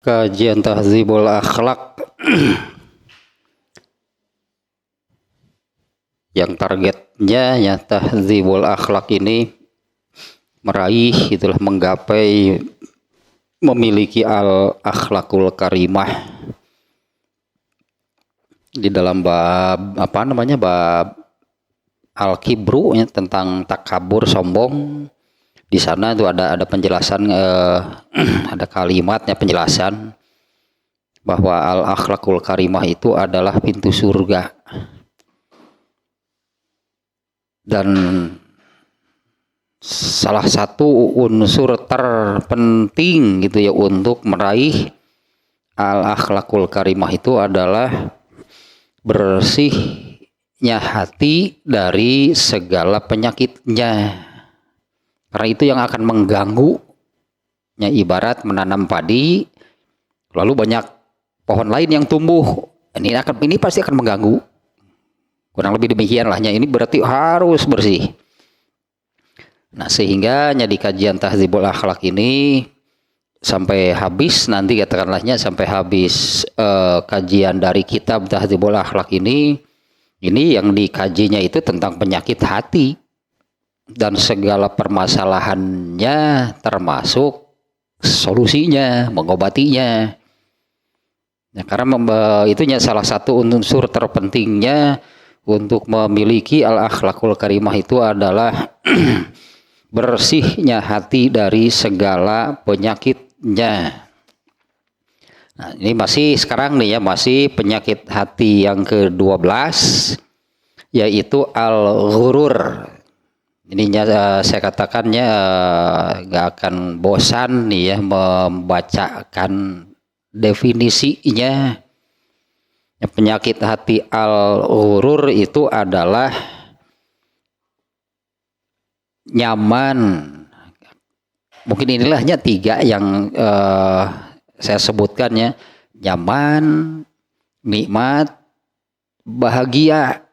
Kajian Tahdzibul Akhlak yang targetnya ya Tahdzibul Akhlak ini meraih itulah menggapai memiliki al-akhlakul karimah di dalam bab bab al-kibru ya, tentang takabur sombong. Di sana itu ada penjelasan ada kalimatnya penjelasan bahwa al-akhlakul karimah itu adalah pintu surga. Dan salah satu unsur terpenting gitu ya untuk meraih al-akhlakul karimah itu adalah bersihnya hati dari segala penyakitnya. Karena itu yang akan mengganggu, ya ibarat menanam padi, lalu banyak pohon lain yang tumbuh, ini pasti akan mengganggu. Kurang lebih demikian lahnya, ini berarti harus bersih. Nah sehingga di kajian Tahdzibul Akhlak ini sampai habis, nanti katakanlahnya sampai habis kajian dari kitab Tahdzibul Akhlak ini yang dikajinya itu tentang penyakit hati dan segala permasalahannya termasuk solusinya, mengobatinya. Nah, karena itunya salah satu unsur terpentingnya untuk memiliki al-akhlakul karimah itu adalah bersihnya hati dari segala penyakitnya. Nah, ini masih sekarang nih ya, masih penyakit hati yang ke-12 yaitu al-ghurur. Ininya saya katakannya nggak akan bosan nih ya membacakan definisinya. Penyakit hati al-ghurur itu adalah nyaman. Mungkin inilahnya 3 yang saya sebutkan ya: nyaman, nikmat, bahagia.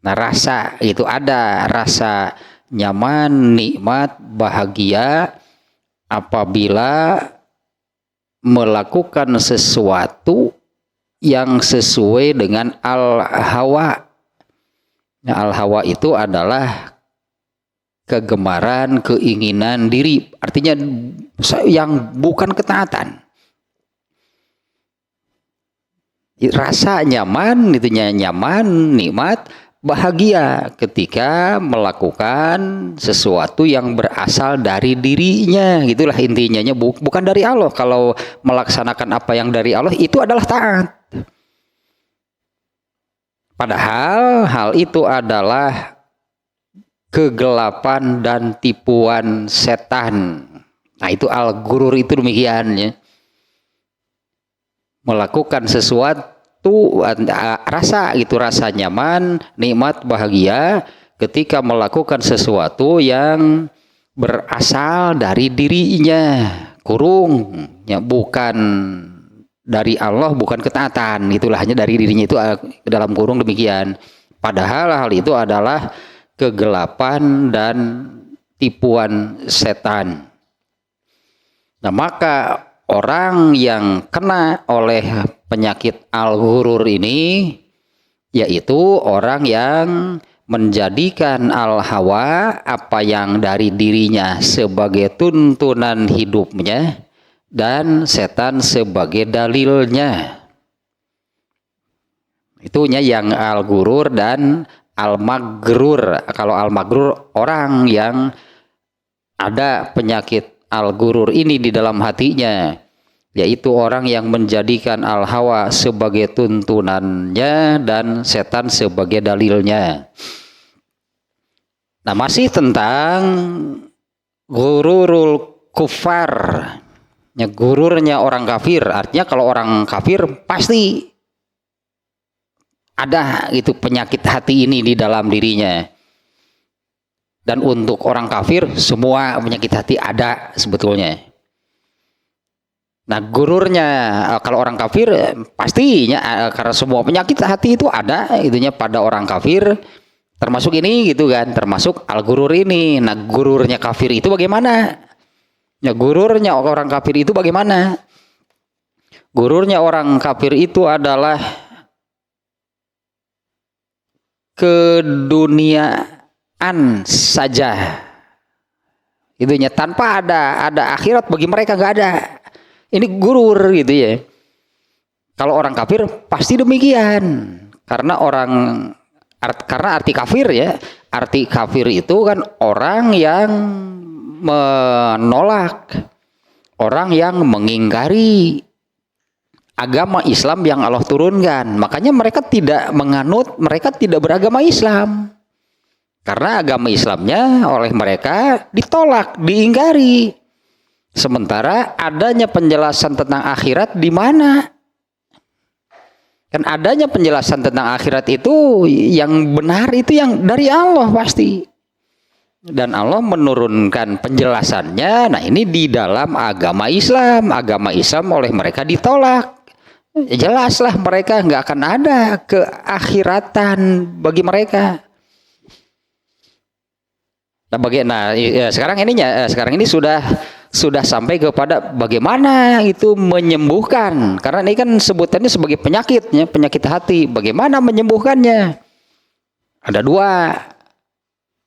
Nah rasa itu ada rasa nyaman, nikmat, bahagia apabila melakukan sesuatu yang sesuai dengan al-hawa. Nah, al-hawa itu adalah kegemaran, keinginan diri, artinya yang bukan ketaatan. Rasa nyaman, itunya nyaman, nikmat, bahagia ketika melakukan sesuatu yang berasal dari dirinya, gitulah intinya, bukan dari Allah. Kalau melaksanakan apa yang dari Allah itu adalah taat, padahal hal itu adalah kegelapan dan tipuan setan. Nah itu al-ghurur itu demikian ya, melakukan sesuatu rasa gitu, rasa nyaman, nikmat, bahagia ketika melakukan sesuatu yang berasal dari dirinya, kurung ya, bukan dari Allah, bukan ketaatan, itulah hanya dari dirinya, itu dalam kurung demikian, padahal hal itu adalah kegelapan dan tipuan setan. Nah maka orang yang kena oleh penyakit al-ghurur ini yaitu orang yang menjadikan al-hawa, apa yang dari dirinya, sebagai tuntunan hidupnya dan setan sebagai dalilnya. Itunya yang al-ghurur dan al-maghrur. Kalau al-maghrur orang yang ada penyakit al-ghurur ini di dalam hatinya, yaitu orang yang menjadikan al-hawa sebagai tuntunannya dan setan sebagai dalilnya. Nah masih tentang ghururul kufar, ya, gururnya orang kafir. Artinya kalau orang kafir pasti ada itu penyakit hati ini di dalam dirinya. Dan untuk orang kafir semua penyakit hati ada sebetulnya. Nah gururnya kalau orang kafir pastinya karena semua penyakit hati itu ada itunya pada orang kafir, termasuk ini gitu kan, termasuk al-gurur ini. Nah gururnya kafir itu bagaimana? Ya, gururnya orang kafir itu bagaimana? Gururnya orang kafir itu adalah keduniaan saja. Itunya tanpa ada akhirat bagi mereka nggak ada. Ini gurur gitu ya. Kalau orang kafir pasti demikian. Karena arti kafir ya, arti kafir itu kan orang yang menolak, orang yang mengingkari agama Islam yang Allah turunkan. Makanya mereka tidak menganut, mereka tidak beragama Islam. Karena agama Islamnya oleh mereka ditolak, diingkari. Sementara adanya penjelasan tentang akhirat di mana? Kan adanya penjelasan tentang akhirat itu yang benar itu yang dari Allah pasti. Dan Allah menurunkan penjelasannya. Nah, ini di dalam agama Islam. Agama Islam oleh mereka ditolak. Jelaslah mereka nggak akan ada keakhiratan bagi mereka. Sekarang ini sudah sampai kepada bagaimana itu menyembuhkan. Karena ini kan sebutannya sebagai penyakitnya, penyakit hati. Bagaimana menyembuhkannya? Ada dua.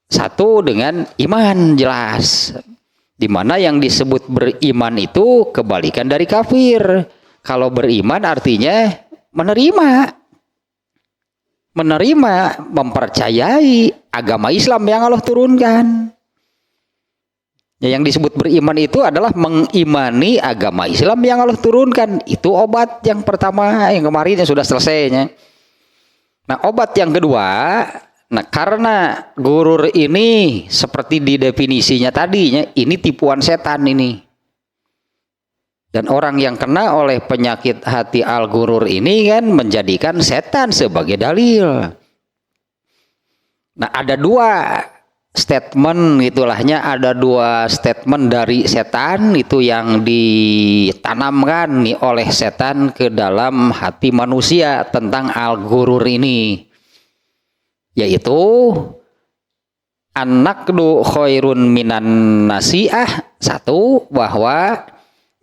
Satu dengan iman jelas. Di mana yang disebut beriman itu kebalikan dari kafir. Kalau beriman artinya menerima, mempercayai agama Islam yang Allah turunkan. Ya, yang disebut beriman itu adalah mengimani agama Islam yang Allah turunkan. Itu obat yang pertama, yang kemarin yang sudah selesainya. Nah, obat yang kedua, karena gurur ini seperti di definisinya tadinya, ini tipuan setan ini. Dan orang yang kena oleh penyakit hati al-gurur ini kan menjadikan setan sebagai dalil. Nah, ada dua statement itulahnya, ada dua statement dari setan itu yang ditanamkan nih oleh setan ke dalam hati manusia tentang al-gurur ini. Yaitu an-naqdu khairun minan nasi'ah. Satu, bahwa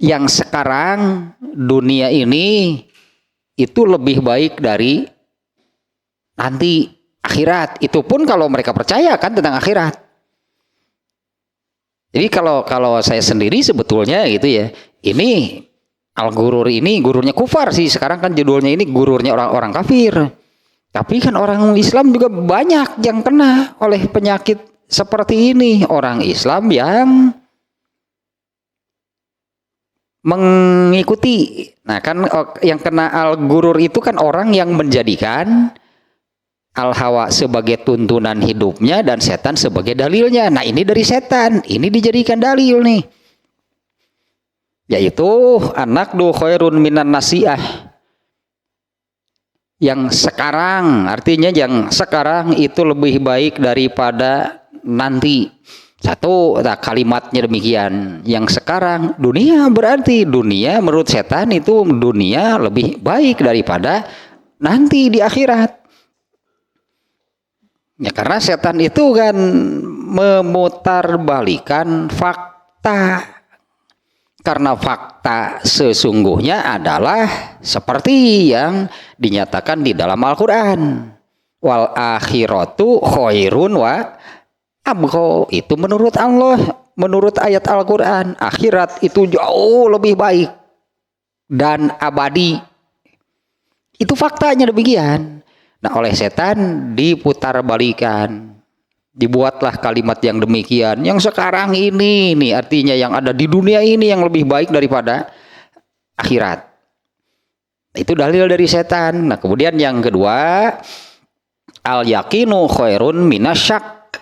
yang sekarang dunia ini itu lebih baik dari nanti akhirat. Itu pun kalau mereka percaya kan tentang akhirat. Jadi kalau saya sendiri sebetulnya gitu ya, ini al-gurur ini gururnya kufar sih. Sekarang kan judulnya ini gururnya orang-orang kafir. Tapi kan orang Islam juga banyak yang kena oleh penyakit seperti ini. Orang Islam yang mengikuti. Nah, kan yang kena al-gurur itu kan orang yang menjadikan al-hawa sebagai tuntunan hidupnya dan setan sebagai dalilnya. Nah, ini dari setan, ini dijadikan dalil nih. Yaitu an-naqdu khairun minan nasi'ah. Yang sekarang, artinya yang sekarang itu lebih baik daripada nanti. Satu, kalimatnya demikian. Yang sekarang dunia, berarti dunia menurut setan itu dunia lebih baik daripada nanti di akhirat. Ya, karena setan itu kan memutarbalikan fakta. Karena fakta sesungguhnya adalah seperti yang dinyatakan di dalam Al-Quran. Wal akhiratu khairun wa abqa. Itu menurut Allah, menurut ayat Al-Quran. Akhirat itu jauh lebih baik dan abadi. Itu faktanya demikian. Nah, oleh setan diputarbalikan. Dibuatlah kalimat yang demikian. Yang sekarang ini nih, artinya yang ada di dunia ini yang lebih baik daripada akhirat. Itu dalil dari setan. Nah, kemudian yang kedua, al-yaqinu khairun minasyak.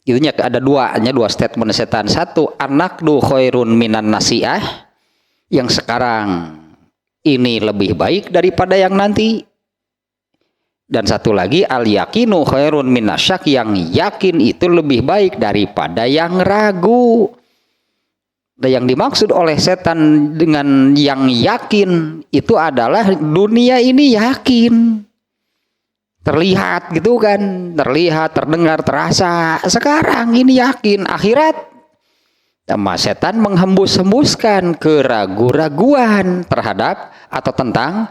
Itunya ada dua statement setan. Satu, an-naqdu khairun minan nasi'ah. Yang sekarang ini lebih baik daripada yang nanti. Dan satu lagi, al-yaqinu khairun minasyak. Yang yakin itu lebih baik daripada yang ragu. Dan yang dimaksud oleh setan dengan yang yakin itu adalah dunia ini yakin. Terlihat gitu kan, terlihat, terdengar, terasa. Sekarang ini yakin. Akhirat Nah, setan menghembus-hembuskan keraguan-raguan terhadap atau tentang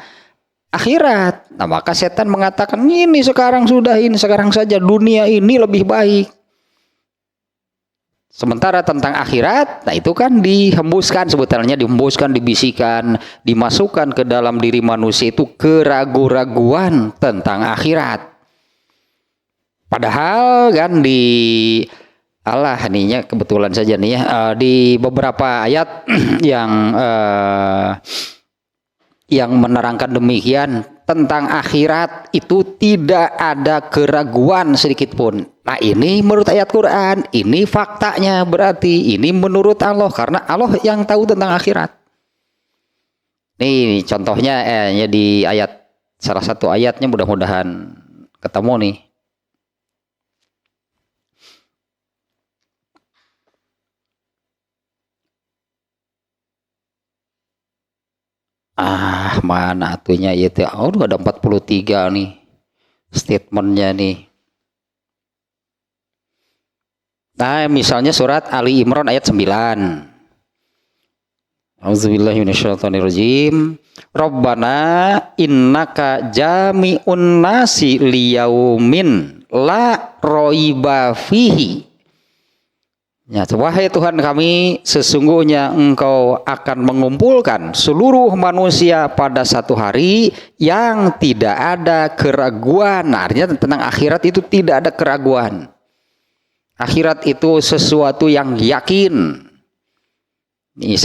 akhirat. Nah, maka setan mengatakan ini sekarang saja dunia ini lebih baik. Sementara tentang akhirat, nah itu kan dihembuskan, sebetulnya dihembuskan, dibisikkan, dimasukkan ke dalam diri manusia itu keraguan-raguan tentang akhirat. Padahal kan di Allah ininya kebetulan saja nih ya, di beberapa ayat yang menerangkan demikian tentang akhirat itu tidak ada keraguan sedikit pun. Nah, ini menurut ayat Quran, ini faktanya, berarti ini menurut Allah karena Allah yang tahu tentang akhirat. Nih contohnya di ayat, salah satu ayatnya, mudah-mudahan ketemu nih. Mana atunya itu? Oh, ada 43 nih statementnya nih. Nah, misalnya surat Ali Imran ayat 9. Auzubillahi minasyaitonirrajim. Rabbana innaka jami'un nasi liyaumin la raiba fihi. Ya, wahai Tuhan kami, sesungguhnya Engkau akan mengumpulkan seluruh manusia pada satu hari yang tidak ada keraguan. Nah, artinya tentang akhirat itu tidak ada keraguan. Akhirat itu sesuatu yang yakin. Ini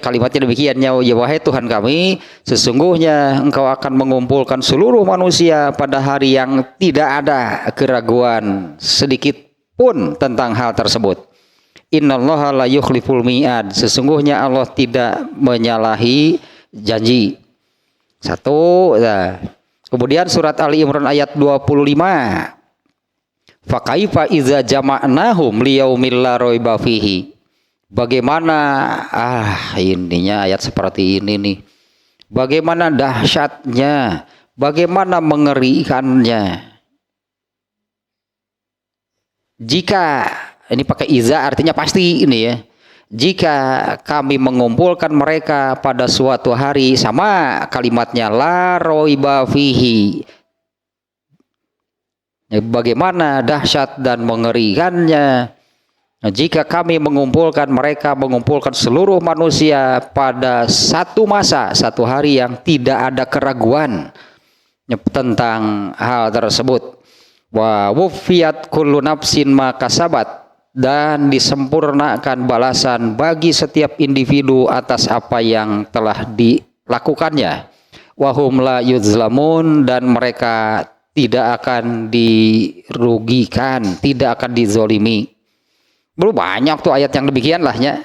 kalimatnya demikian, ya wahai Tuhan kami, sesungguhnya Engkau akan mengumpulkan seluruh manusia pada hari yang tidak ada keraguan sedikit pun tentang hal tersebut. Innallaha la yukhliful mi'ad. Sesungguhnya Allah tidak menyalahi janji. Satu. Nah. Kemudian surat Ali Imran ayat 25. Fakaifa iza jama'nahum liyaumil la raiba fihi. Bagaimana ininya ayat seperti ini nih. Bagaimana dahsyatnya, bagaimana mengerikannya. Jika ini pakai iza artinya pasti ini ya. Jika kami mengumpulkan mereka pada suatu hari, sama kalimatnya la raiba fihi. Bagaimana dahsyat dan mengerikannya jika kami mengumpulkan seluruh manusia pada satu masa, satu hari yang tidak ada keraguan tentang hal tersebut. Wa wufiyat kullu nafsin ma kasabat, dan disempurnakan balasan bagi setiap individu atas apa yang telah dilakukannya. Wahum la yuzlamun, dan mereka tidak akan dirugikan, tidak akan dizolimi. Belum banyak tuh ayat yang demikian lahnya.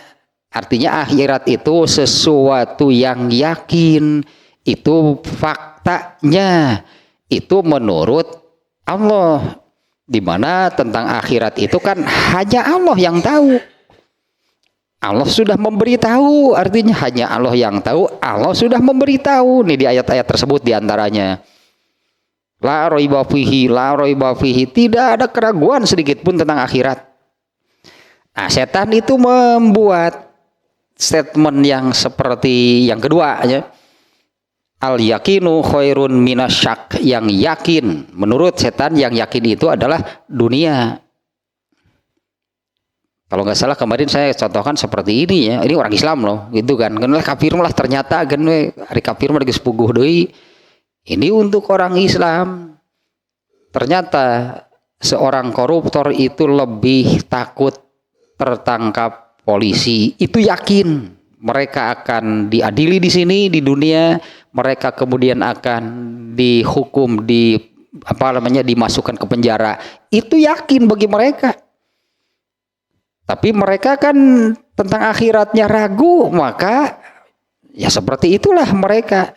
Artinya akhirat itu sesuatu yang yakin, itu faktanya, itu menurut Allah. Di mana tentang akhirat itu kan hanya Allah yang tahu. Allah sudah memberitahu, artinya hanya Allah yang tahu. Allah sudah memberitahu nih di ayat-ayat tersebut diantaranya. La raiba fihi, tidak ada keraguan sedikit pun tentang akhirat. Nah, setan itu membuat statement yang seperti yang kedua ya. Al yakinu khairun minasyak, yang yakin menurut setan yang yakin itu adalah dunia. Kalau nggak salah kemarin saya contohkan seperti ini ya, ini orang Islam loh gitu kan, kenal kafir malah ternyata kan hari kafir mah geus puguh deui. Ini untuk orang Islam, ternyata seorang koruptor itu lebih takut tertangkap polisi, itu yakin. Mereka akan diadili di sini di dunia, mereka kemudian akan dihukum, dimasukkan ke penjara. Itu yakin bagi mereka. Tapi mereka kan tentang akhiratnya ragu, maka ya seperti itulah mereka.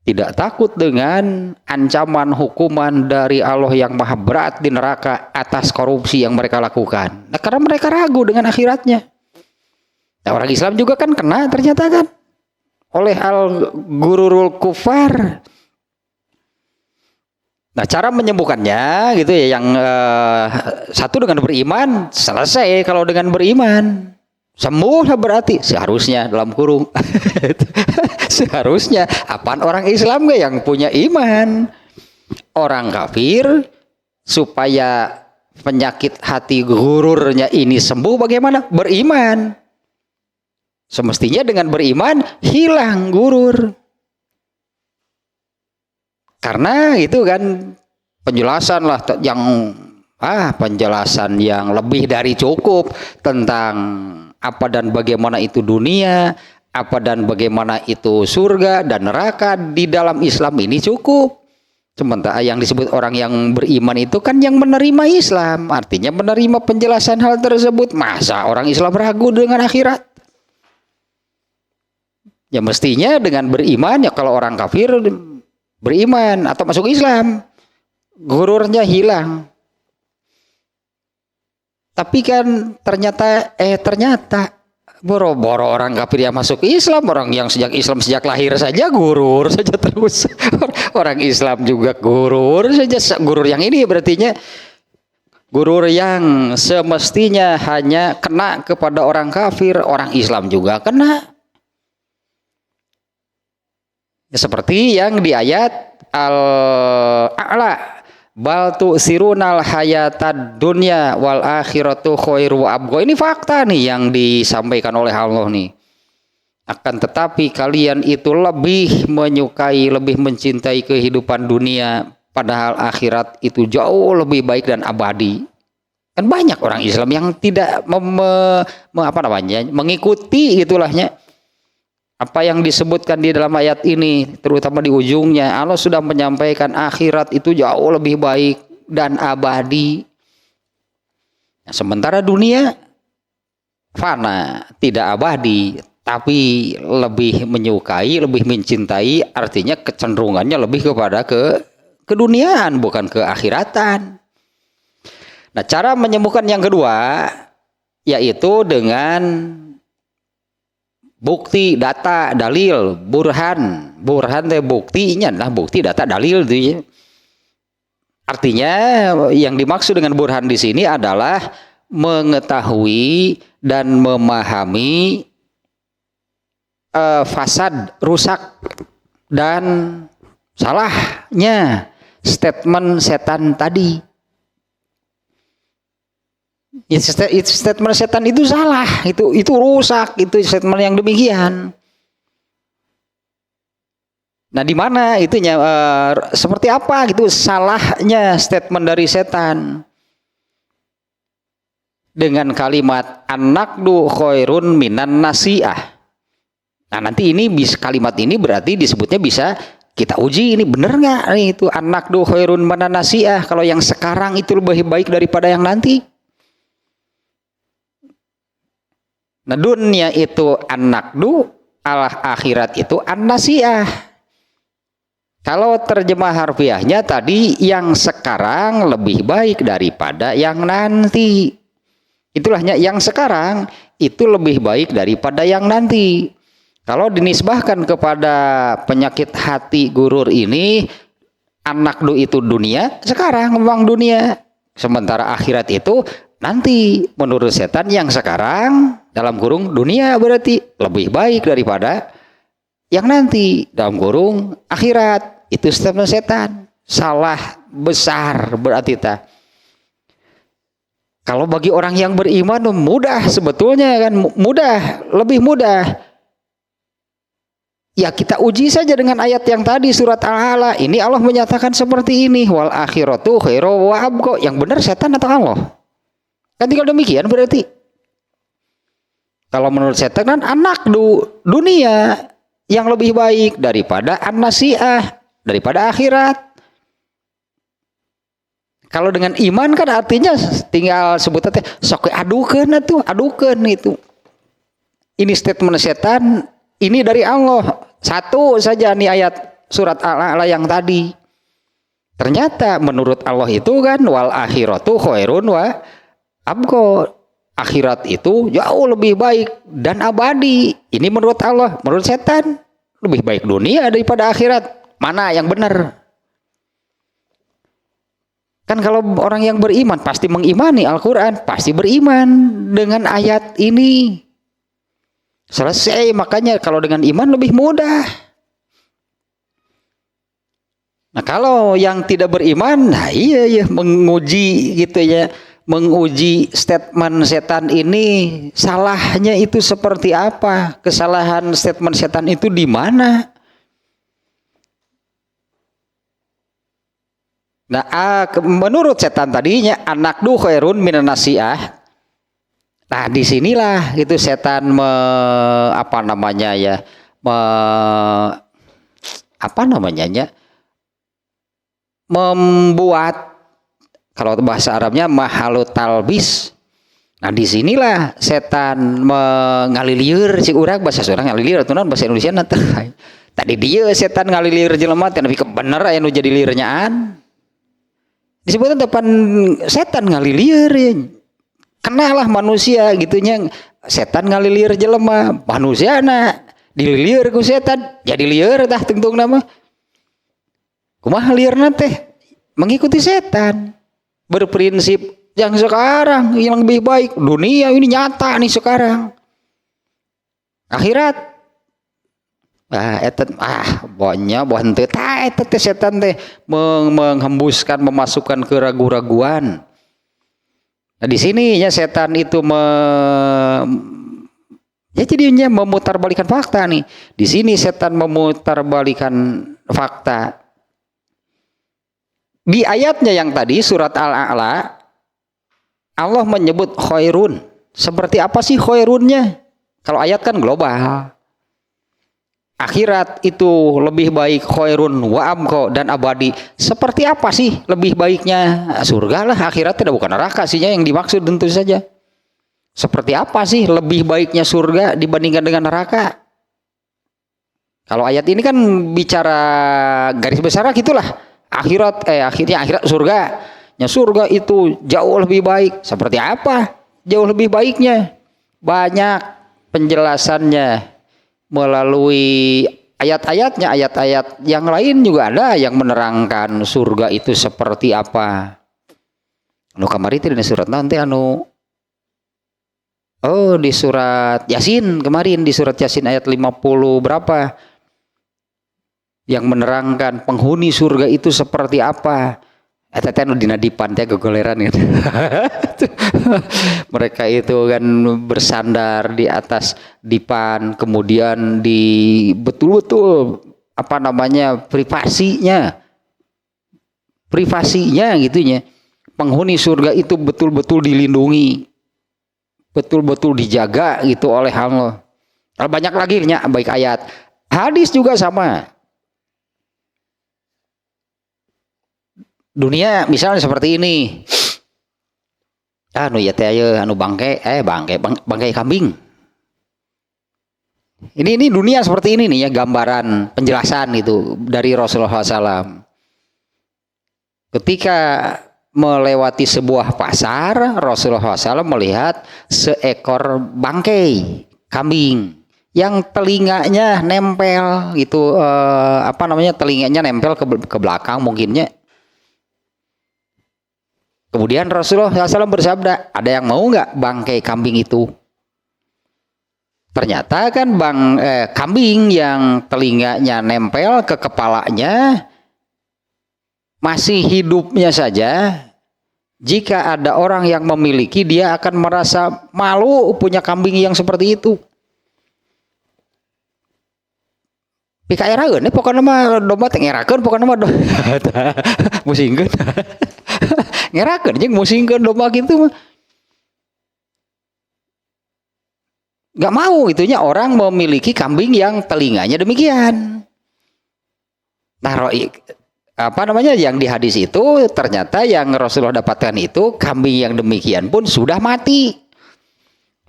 Tidak takut dengan ancaman hukuman dari Allah yang maha berat di neraka atas korupsi yang mereka lakukan. Nah, karena mereka ragu dengan akhiratnya. Nah, orang Islam juga kan kena ternyata kan oleh al-gururul kufar. Nah, cara menyembuhkannya gitu ya, yang satu dengan beriman, selesai kalau dengan beriman. Sembuh lah berarti seharusnya dalam kurung. Seharusnya apaan orang Islam gak yang punya iman? Orang kafir supaya penyakit hati gururnya ini sembuh bagaimana? Beriman. Semestinya dengan beriman hilang gurur. Karena itu kan penjelasan lah penjelasan yang lebih dari cukup tentang apa dan bagaimana itu dunia, apa dan bagaimana itu surga dan neraka di dalam Islam ini cukup. Sementara yang disebut orang yang beriman itu kan yang menerima Islam, artinya menerima penjelasan hal tersebut. Masa orang Islam ragu dengan akhirat? Ya mestinya dengan beriman, ya kalau orang kafir beriman atau masuk Islam, gururnya hilang. Tapi kan ternyata boro-boro orang kafir yang masuk Islam, orang yang sejak lahir saja gurur saja terus. Orang Islam juga gurur saja. Gurur yang ini berartinya gurur yang semestinya hanya kena kepada orang kafir, orang Islam juga kena. Seperti yang di ayat Al-A'la, bal tu'sirunal hayatad dunya wal akhiratu khairu wa abqa. Ini fakta nih yang disampaikan oleh Allah nih. Akan tetapi kalian itu lebih menyukai, lebih mencintai kehidupan dunia, padahal akhirat itu jauh lebih baik dan abadi. Kan banyak orang Islam yang tidak mengikuti itulahnya apa yang disebutkan di dalam ayat ini, terutama di ujungnya. Allah sudah menyampaikan akhirat itu jauh lebih baik dan abadi. Nah, sementara dunia fana, tidak abadi, tapi lebih menyukai, lebih mencintai, artinya kecenderungannya lebih kepada keduniaan, bukan keakhiratan. Nah, cara menyembuhkan yang kedua yaitu dengan bukti, data, dalil, burhan teh buktinya lah, bukti, data, dalil itu. Artinya yang dimaksud dengan burhan di sini adalah mengetahui dan memahami fasad, rusak dan salahnya statement setan tadi. Statement setan itu salah, itu rusak, itu statement yang demikian. Nah, di mana itunya seperti apa gitu salahnya statement dari setan? Dengan kalimat an-naqdu khairun minan nasi'ah. Nah, nanti ini kalimat ini berarti disebutnya bisa kita uji, ini benar nggak nih itu an-naqdu khairun minan nasi'ah, kalau yang sekarang itu lebih baik daripada yang nanti. Nah, dunia itu an-naqdu, akhirat itu an-nasi'ah. Kalau terjemah harfiahnya tadi yang sekarang lebih baik daripada yang nanti. Itulahnya yang sekarang itu lebih baik daripada yang nanti. Kalau dinisbahkan kepada penyakit hati gurur ini, an-naqdu itu dunia, sekarang memang dunia. Sementara akhirat itu nanti, menurut setan yang sekarang dalam kurung dunia berarti lebih baik daripada yang nanti dalam kurung akhirat. Itu statement setan, salah besar berarti ta. Kalau bagi orang yang beriman mudah sebetulnya kan, mudah, lebih mudah. Ya kita uji saja dengan ayat yang tadi surat Al-A'la. Ini Allah menyatakan seperti ini, wal akhiratu khairu wa abqa. Yang benar setan atau Allah? Kan tinggal demikian berarti. Kalau menurut setan kan an-naqdu dunia yang lebih baik daripada an-nasi'ah, daripada akhirat. Kalau dengan iman kan artinya tinggal sebut teh sok adukeun itu. Ini statement setan, ini dari Allah. Satu saja nih ayat surat Al-A'la yang tadi. Ternyata menurut Allah itu kan wal akhiratu khairun wa abqa. Akhirat itu jauh lebih baik dan abadi. Ini menurut Allah, menurut setan lebih baik dunia daripada akhirat. Mana yang benar? Kan kalau orang yang beriman pasti mengimani Al-Quran, pasti beriman dengan ayat ini. Selesai. Makanya kalau dengan iman lebih mudah. Nah kalau yang tidak beriman, nah iya ya menguji gitu ya, menguji statement setan ini salahnya itu seperti apa, kesalahan statement setan itu di mana. Nah menurut setan tadinya anak du khairun minan nasiah. Nah disinilah itu setan apa namanya ya, apa namanya ya, membuat, kalau bahasa Arabnya mahalu talbis. Nah disinilah setan mengaliliur si urang, bahasa orang ngalilir atau bahasa Indonesia nanti. Tadi dia setan ngalilir jelema tapi bener aya nu jadi lirnyaan. Disebutkan depan setan ngalilir ya. Kenalah manusia gitunya, setan ngalilir jelema, manusia dililir ku setan jadi lieur tah tungtung nama. Kumaha liarna teh mengikuti setan, berprinsip yang sekarang yang lebih baik, dunia ini nyata nih sekarang, akhirat pokoknya henteu tah eta teh setan teh menghembuskan, memasukkan keraguan-raguan. Nah di sini ya setan itu ya jadinya memutarbalikan fakta nih. Di sini setan memutarbalikan fakta. Di ayatnya yang tadi surat Al-A'la, Allah menyebut khairun. Seperti apa sih khairunnya? Kalau ayat kan global. Akhirat itu lebih baik, khairun wa abqa, dan abadi. Seperti apa sih lebih baiknya? Surga lah, akhirat tidak, bukan neraka sih yang dimaksud tentu saja. Seperti apa sih lebih baiknya surga dibandingkan dengan neraka? Kalau ayat ini kan bicara garis besar gitulah. Akhirnya akhirat surga itu jauh lebih baik. Seperti apa jauh lebih baiknya? Banyak penjelasannya melalui ayat-ayatnya. Ayat-ayat yang lain juga ada yang menerangkan surga itu seperti apa. Anu kamari teh di surat nanti di surat Yasin kemarin, di surat Yasin ayat 50 berapa, yang menerangkan penghuni surga itu seperti apa. Eta teh anu dina dipan teh gegoleran gitu. Mereka itu kan bersandar di atas dipan, kemudian di betul-betul apa namanya privasinya gitunya. Penghuni surga itu betul-betul dilindungi, betul-betul dijaga gitu oleh Allah. Banyak lagi nya baik ayat, hadis juga sama. Dunia misalnya seperti ini, ya teh anu bangkai kambing. Ini dunia seperti ini nih ya, gambaran penjelasan itu dari Rasulullah SAW. Ketika melewati sebuah pasar, Rasulullah SAW melihat seekor bangkai kambing yang telinganya nempel gitu, telinganya nempel ke belakang mungkinnya. Kemudian Rasulullah SAW bersabda, ada yang mau nggak bangkai kambing itu? Ternyata kan kambing yang telinganya nempel ke kepalanya masih hidupnya saja. Jika ada orang yang memiliki, dia akan merasa malu punya kambing yang seperti itu. Pika erakeun pokoknya mah domba teh ngerakeun pokoknya mah musingkeun. Ngerakeun jeung musingkeun domba gitu mah. Gak mau itunya orang memiliki kambing yang telinganya demikian. Nah, yang di hadis itu ternyata yang Rasulullah dapatkan itu kambing yang demikian pun sudah mati.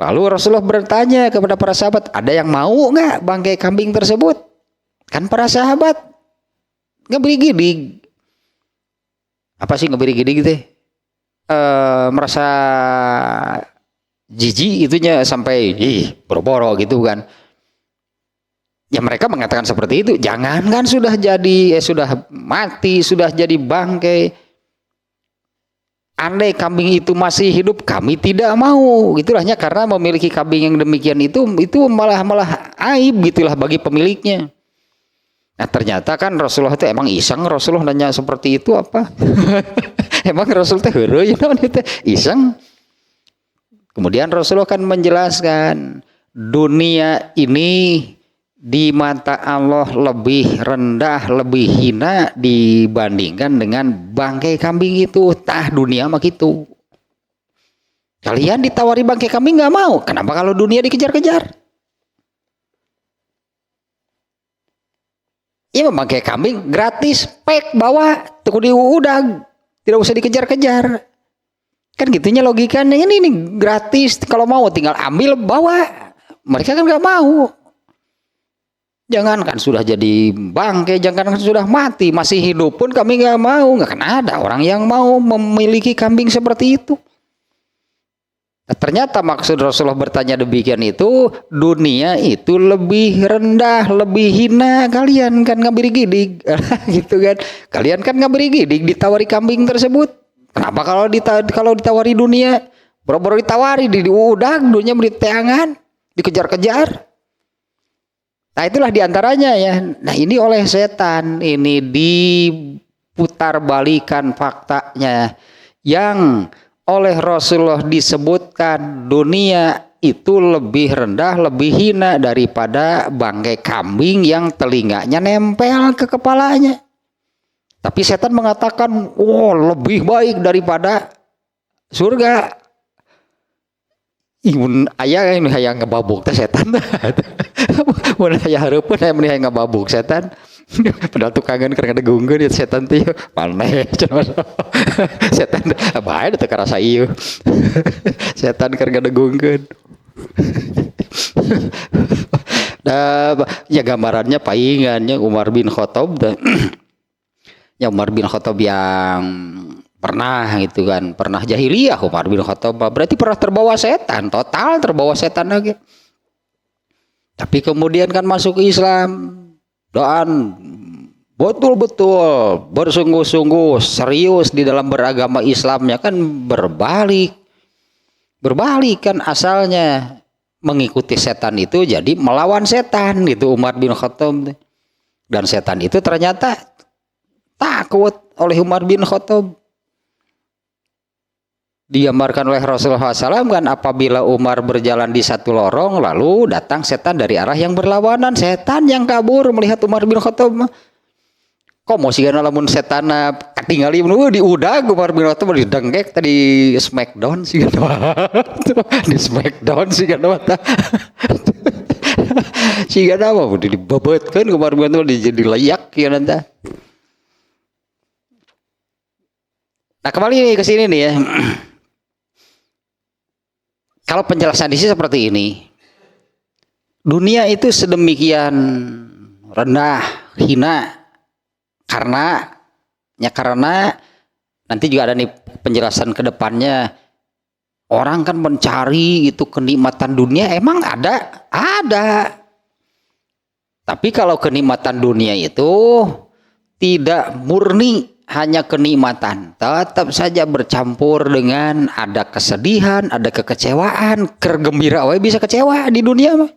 Lalu Rasulullah bertanya kepada para sahabat, ada yang mau nggak bangkai kambing tersebut? Kan para sahabat ngeberi gidig. Apa sih ngeberi gidig gitu? Merasa jijik itunya sampai boro-boro gitu kan. Ya mereka mengatakan seperti itu. Jangankan sudah jadi sudah mati, sudah jadi bangkai. andai kambing itu masih hidup kami tidak mau. Itulahnya karena memiliki kambing yang demikian itu malah aib gitulah bagi pemiliknya. Nah ternyata kan Rasulullah itu emang iseng, Rasulullah nanya seperti itu apa? Emang Rasul teh heureuy naon itu iseng. Kemudian Rasulullah kan menjelaskan dunia ini di mata Allah lebih rendah, lebih hina dibandingkan dengan bangkai kambing itu. Tah dunia mah gitu. Kalian ditawari bangkai kambing nggak mau. Kenapa kalau dunia dikejar-kejar? Ya bangkai kambing gratis, pek bawa, tuku diudag, tidak usah dikejar-kejar. Kan gitunya logikanya, ini gratis, kalau mau tinggal ambil bawa. Mereka kan nggak mau. Jangan kan sudah jadi bangkai, jangan kan sudah mati, masih hidup pun kami nggak mau. Nggak akan ada orang yang mau memiliki kambing seperti itu. Nah, ternyata maksud Rasulullah bertanya demikian itu, dunia itu lebih rendah, lebih hina. Kalian kan ngabiri gidig, gitu kan? Kalian kan ngabiri gidig ditawari kambing tersebut. Kenapa kalau ditawari dunia, boro-boro ditawari di udah dunia beri teangan, dikejar-kejar. Nah itulah diantaranya ya. Nah ini oleh setan ini diputarbalikan faktanya yang oleh Rasulullah disebutkan dunia itu lebih rendah, lebih hina daripada bangkai kambing yang telinganya nempel ke kepalanya. Tapi setan mengatakan, oh lebih baik daripada surga. Imun ayah ini hayang ngebabuk teh setan. Mun aya hareupeun aya mun hayang ngebabuk setan. Padahal tukangan keur ngadegungkeun ya setan teh maneh cenah. Setan bae teu karasa ieu. Setan keur ngadegungkeun. Ya gambarannya paingannya Umar bin Khattab ya Umar bin Khattab yang pernah gitu kan, pernah jahiliyah Umar bin Khattab berarti pernah terbawa setan, total terbawa setan lagi. Tapi kemudian kan masuk Islam dan betul-betul bersungguh-sungguh serius di dalam beragama Islamnya kan berbalik kan asalnya mengikuti setan itu jadi melawan setan gitu Umar bin Khattab. Dan setan itu ternyata takut oleh Umar bin Khattab. Digambarkan oleh Rasulullah SAW kan apabila Umar berjalan di satu lorong lalu datang setan dari arah yang berlawanan, setan yang kabur melihat Umar bin Khattab. Kok mau sih lamun setan katingali di udah Umar bin Khattab di dengkek tadi smackdown sih di smackdown sih kan sih kan apa udah dibabetkan Umar bin Khattab jadi layak ya nanti. Nah kembali ke sini nih ya. Kalau penjelasan di sini seperti ini, dunia itu sedemikian rendah, hina, karena nanti juga ada nih penjelasan ke depannya. Orang kan mencari itu kenikmatan dunia, emang ada. Tapi kalau kenikmatan dunia itu tidak murni hanya kenikmatan, tetap saja bercampur dengan ada kesedihan, ada kekecewaan, gembira we bisa kecewa di dunia mah.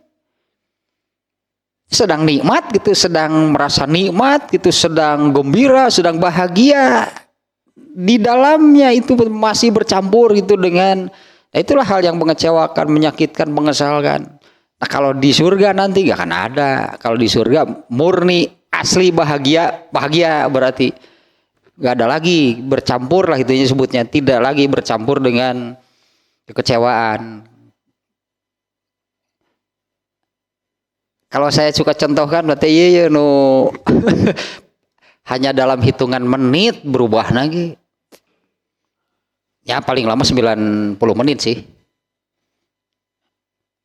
Sedang nikmat gitu, sedang merasa nikmat gitu, sedang gembira, sedang bahagia. Di dalamnya itu masih bercampur gitu dengan itulah hal yang mengecewakan, menyakitkan, mengesalkan. Nah, kalau di surga nanti gak akan ada. Kalau di surga murni asli bahagia berarti gak ada lagi bercampur lah itu sebutnya, tidak lagi bercampur dengan kekecewaan. Kalau saya suka contohkan berarti iya no hanya dalam hitungan menit berubah lagi. Ya paling lama 90 menit sih.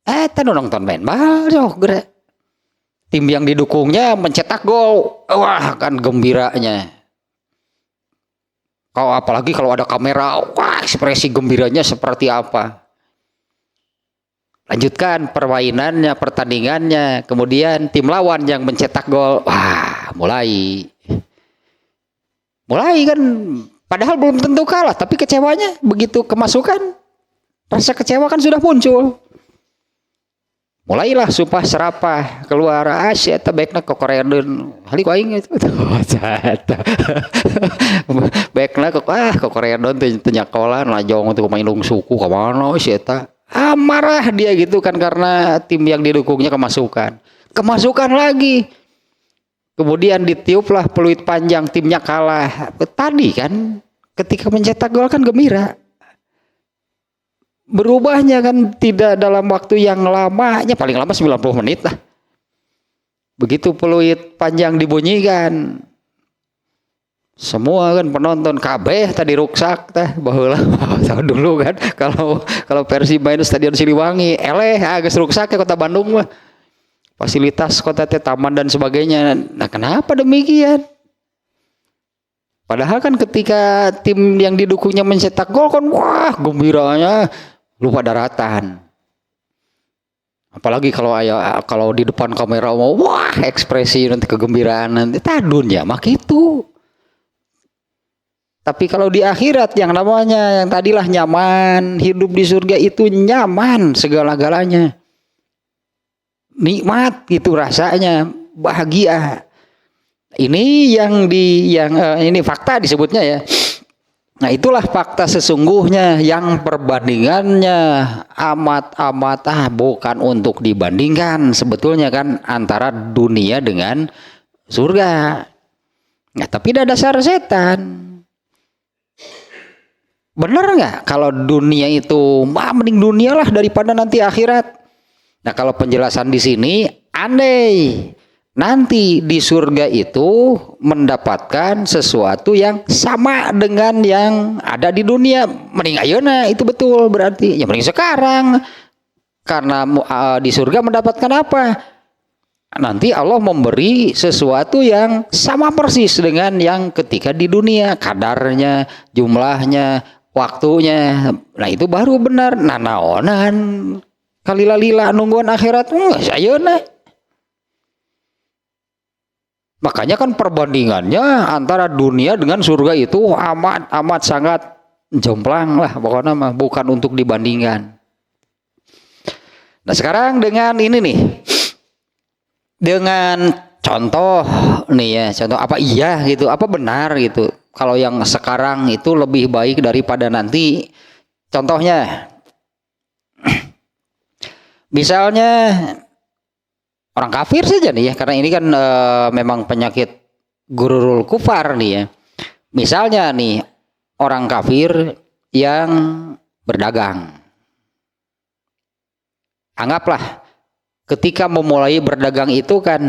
Tadi nonton main bal gerak. Tim yang didukungnya mencetak gol. Wah, kan gembiranya. Apalagi kalau ada kamera, wah ekspresi gembiranya seperti apa. Lanjutkan permainannya, pertandingannya, kemudian tim lawan yang mencetak gol, wah mulai kan Padahal belum tentu kalah, tapi kecewanya begitu kemasukan, rasa kecewa kan sudah muncul. Mulailah sumpah serapah keluar Asia baikna kokoredeun halik aing itu. Baikna kokoredeun teu nyakolan lajong teu main suku ka mana si eta. Marah dia gitu kan karena tim yang didukungnya kemasukan. Kemasukan lagi. Kemudian ditiuplah peluit panjang, timnya kalah. Tadi kan ketika mencetak gol kan gembira. Berubahnya kan tidak dalam waktu yang lamanya, paling lama 90 menit lah. Begitu peluit panjang dibunyikan, semua kan penonton kabeh tadi ruksak teh baheula tahun dulu kan kalau Persib main Stadion Siliwangi geus ruksak ke Kota Bandung mah. Fasilitas kota teh taman dan sebagainya. Nah, kenapa demikian? Padahal kan ketika tim yang didukungnya mencetak gol kan wah gembiranya lupa daratan. Apalagi kalau di depan kamera mau wah ekspresi nanti kegembiraan nanti tadun ya mak itu. Tapi kalau di akhirat yang namanya yang tadilah nyaman, hidup di surga itu nyaman segala-galanya. Nikmat gitu rasanya, bahagia. Ini ini fakta disebutnya ya. Nah, itulah fakta sesungguhnya yang perbandingannya amat bukan untuk dibandingkan sebetulnya kan antara dunia dengan surga. Nah, tapi ada dasar setan. Benar nggak kalau dunia itu mending dunia lah daripada nanti akhirat? Nah, kalau penjelasan di sini, andai nanti di surga itu mendapatkan sesuatu yang sama dengan yang ada di dunia, mending ayeuna itu betul berarti. Ya mending sekarang. Karena di surga mendapatkan apa? Nanti Allah memberi sesuatu yang sama persis dengan yang ketika di dunia, kadarnya, jumlahnya, waktunya. Nah, itu baru benar. Nah, naonan kalila-lila nungguan akhirat ayeuna. Makanya kan perbandingannya antara dunia dengan surga itu amat sangat jomplang lah pokoknya mah bukan untuk dibandingkan. Nah, sekarang dengan ini nih. Dengan contoh nih ya, contoh apa iya gitu, apa benar gitu. Kalau yang sekarang itu lebih baik daripada nanti. Contohnya misalnya orang kafir saja nih ya, karena ini kan memang penyakit gururul kufar nih ya. Misalnya nih orang kafir yang berdagang. Anggaplah ketika memulai berdagang itu kan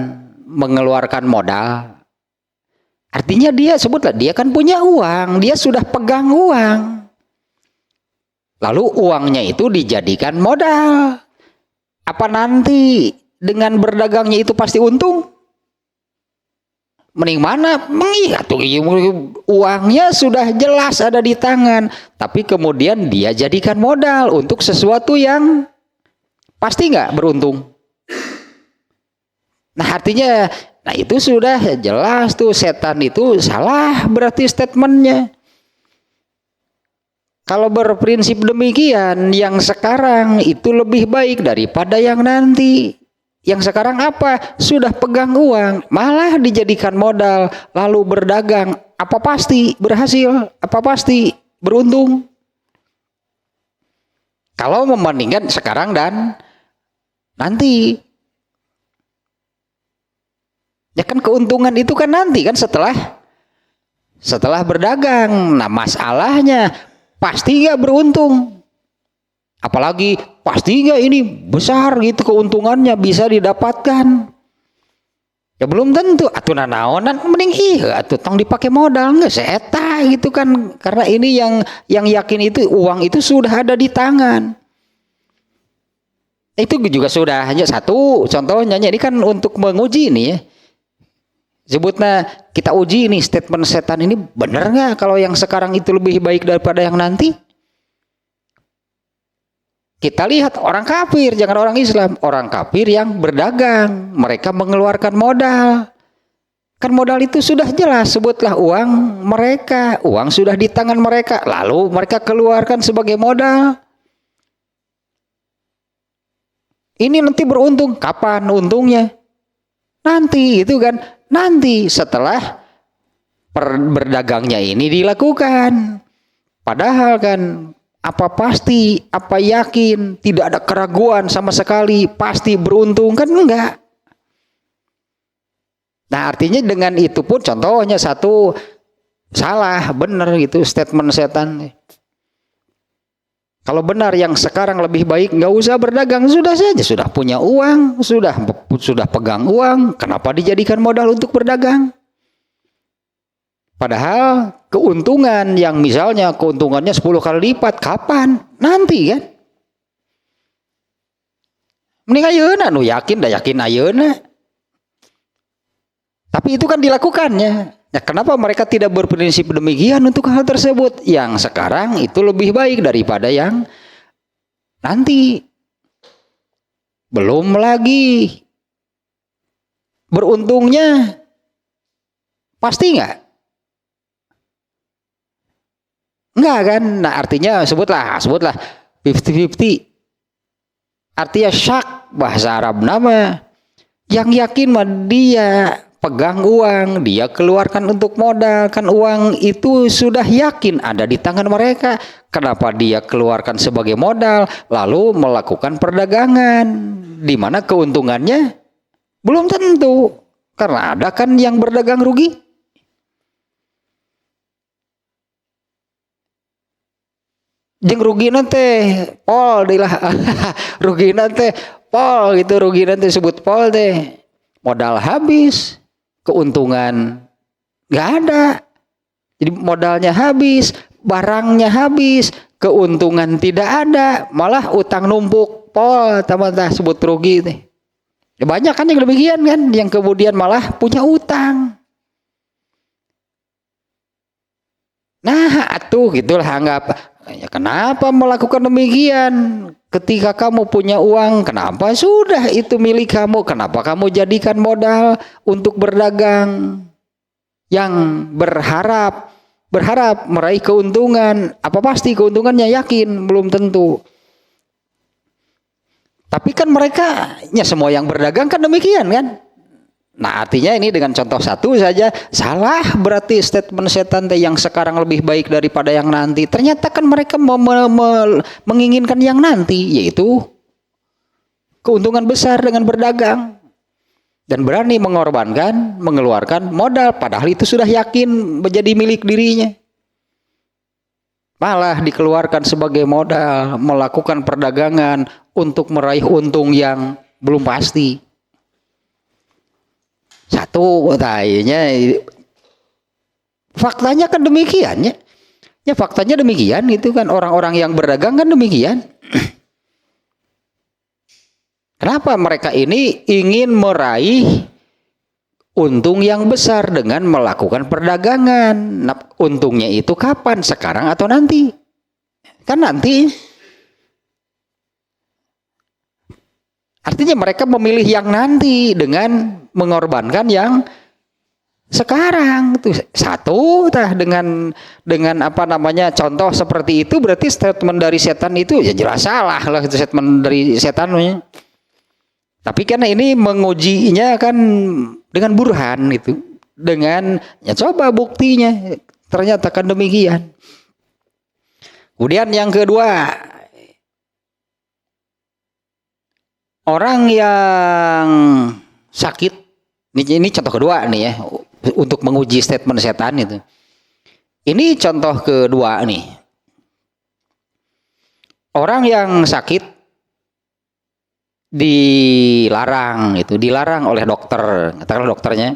mengeluarkan modal. Artinya dia sebutlah dia kan punya uang, dia sudah pegang uang. Lalu uangnya itu dijadikan modal. Apa nanti dengan berdagangnya itu pasti untung? Mending mana? Uangnya sudah jelas ada di tangan, tapi kemudian dia jadikan modal untuk sesuatu yang pasti nggak beruntung. Nah, artinya, nah itu sudah jelas tuh setan itu salah berarti statementnya. Kalau berprinsip demikian, yang sekarang itu lebih baik daripada yang nanti. Yang sekarang apa? Sudah pegang uang, malah dijadikan modal, lalu berdagang. Apa pasti berhasil? Apa pasti beruntung? Kalau membandingkan sekarang dan nanti. Ya kan keuntungan itu kan nanti kan setelah berdagang. Nah, masalahnya pasti nggak beruntung, apalagi pasti nggak ini besar gitu keuntungannya bisa didapatkan. Ya belum tentu. Atuh nanaonan mending iya atuh tong dipakai modal nggak seeta gitu kan, karena ini yang yakin itu uang itu sudah ada di tangan. Itu juga sudah hanya satu contohnya. Ini kan untuk menguji nih ya. Sebutnya kita uji nih statement setan ini benar nggak kalau yang sekarang itu lebih baik daripada yang nanti? Kita lihat orang kafir, jangan orang Islam. Orang kafir yang berdagang, mereka mengeluarkan modal. Kan modal itu sudah jelas, sebutlah uang mereka, uang sudah di tangan mereka, lalu mereka keluarkan sebagai modal. Ini nanti beruntung, kapan untungnya? Nanti itu kan, nanti setelah berdagangnya ini dilakukan. Padahal kan, apa pasti, apa yakin, tidak ada keraguan sama sekali, pasti beruntung kan enggak. Nah artinya dengan itu pun contohnya satu salah, benar gitu statement setan. Kalau benar yang sekarang lebih baik nggak usah berdagang, sudah saja, sudah punya uang, sudah pegang uang, kenapa dijadikan modal untuk berdagang? Padahal keuntungan yang misalnya keuntungannya 10 kali lipat, kapan? Nanti kan? Mending ayeuna, nu yakin dah yakin ayeuna. Tapi itu kan dilakukannya. Nah, kenapa mereka tidak berprinsip demikian untuk hal tersebut? Yang sekarang itu lebih baik daripada yang nanti. Belum lagi beruntungnya pasti nggak? Enggak kan? Nah artinya sebutlah 50-50. Artinya syak bahasa Arab nama. Yang yakin mah dia pegang uang, dia keluarkan untuk modal, kan uang itu sudah yakin ada di tangan mereka. Kenapa dia keluarkan sebagai modal lalu melakukan perdagangan di mana keuntungannya belum tentu, karena ada kan yang berdagang rugi. Jeung rugi nanti pol dilah rugi nanti pol gitu, rugi nanti sebut pol teh modal habis, keuntungan nggak ada, jadi modalnya habis, barangnya habis, keuntungan tidak ada, malah utang numpuk pol teman-teman sebut rugi teh. Ya banyak kan yang demikian kan, yang kemudian malah punya utang. Nah atuh gitulah anggap. Ya, kenapa melakukan demikian? Ketika kamu punya uang, kenapa sudah itu milik kamu? Kenapa kamu jadikan modal untuk berdagang? Yang berharap meraih keuntungan, apa pasti keuntungannya? Yakin belum tentu. Tapi kan mereka, ya semua yang berdagang kan demikian kan? Nah artinya ini dengan contoh satu saja salah berarti statement setan yang sekarang lebih baik daripada yang nanti. Ternyata kan mereka menginginkan yang nanti, yaitu keuntungan besar dengan berdagang. Dan berani mengorbankan, mengeluarkan modal, padahal itu sudah yakin menjadi milik dirinya. Malah dikeluarkan sebagai modal, melakukan perdagangan untuk meraih untung yang belum pasti. Satu katanya faktanya kan demikian ya. Ya faktanya demikian itu kan, orang-orang yang berdagang kan demikian. Kenapa mereka ini ingin meraih untung yang besar dengan melakukan perdagangan? Nah, untungnya itu kapan? Sekarang atau nanti? Kan nanti. Artinya mereka memilih yang nanti dengan mengorbankan yang sekarang. Itu satu dengan apa namanya contoh seperti itu, berarti statement dari setan itu ya jelas salah lah, itu statement dari setannya. Tapi karena ini mengujinya kan dengan burhan itu, dengan ya coba buktinya ternyata kan demikian. Kemudian yang kedua, orang yang sakit, ini contoh kedua nih ya, untuk menguji statement setan itu. Ini contoh kedua nih. Orang yang sakit dilarang oleh dokter, katakanlah dokternya.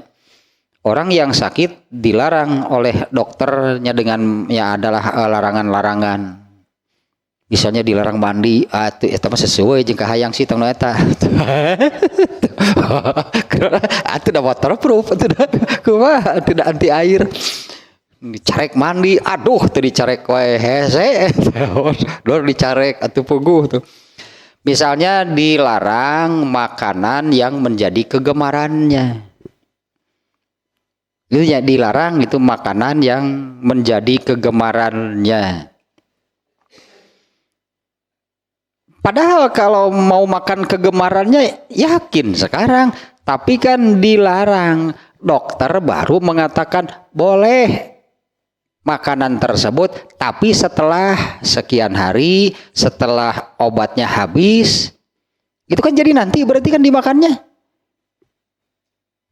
Orang yang sakit dilarang oleh dokternya dengan ya adalah larangan-larangan. Misalnya dilarang mandi, itu mah sesuai jeung kahayang si tong eta. Atuh da waterproof, kumaha tidak anti air. Dicarek mandi, aduh teu dicarek wae hese. Dor dicarek atuh puguh tuh. Misalnya dilarang makanan yang menjadi kegemarannya. Itu ya dilarang itu makanan yang menjadi kegemarannya. Padahal kalau mau makan kegemarannya yakin sekarang, tapi kan dilarang. Dokter baru mengatakan boleh makanan tersebut, tapi setelah sekian hari, setelah obatnya habis, itu kan jadi nanti berarti kan dimakannya.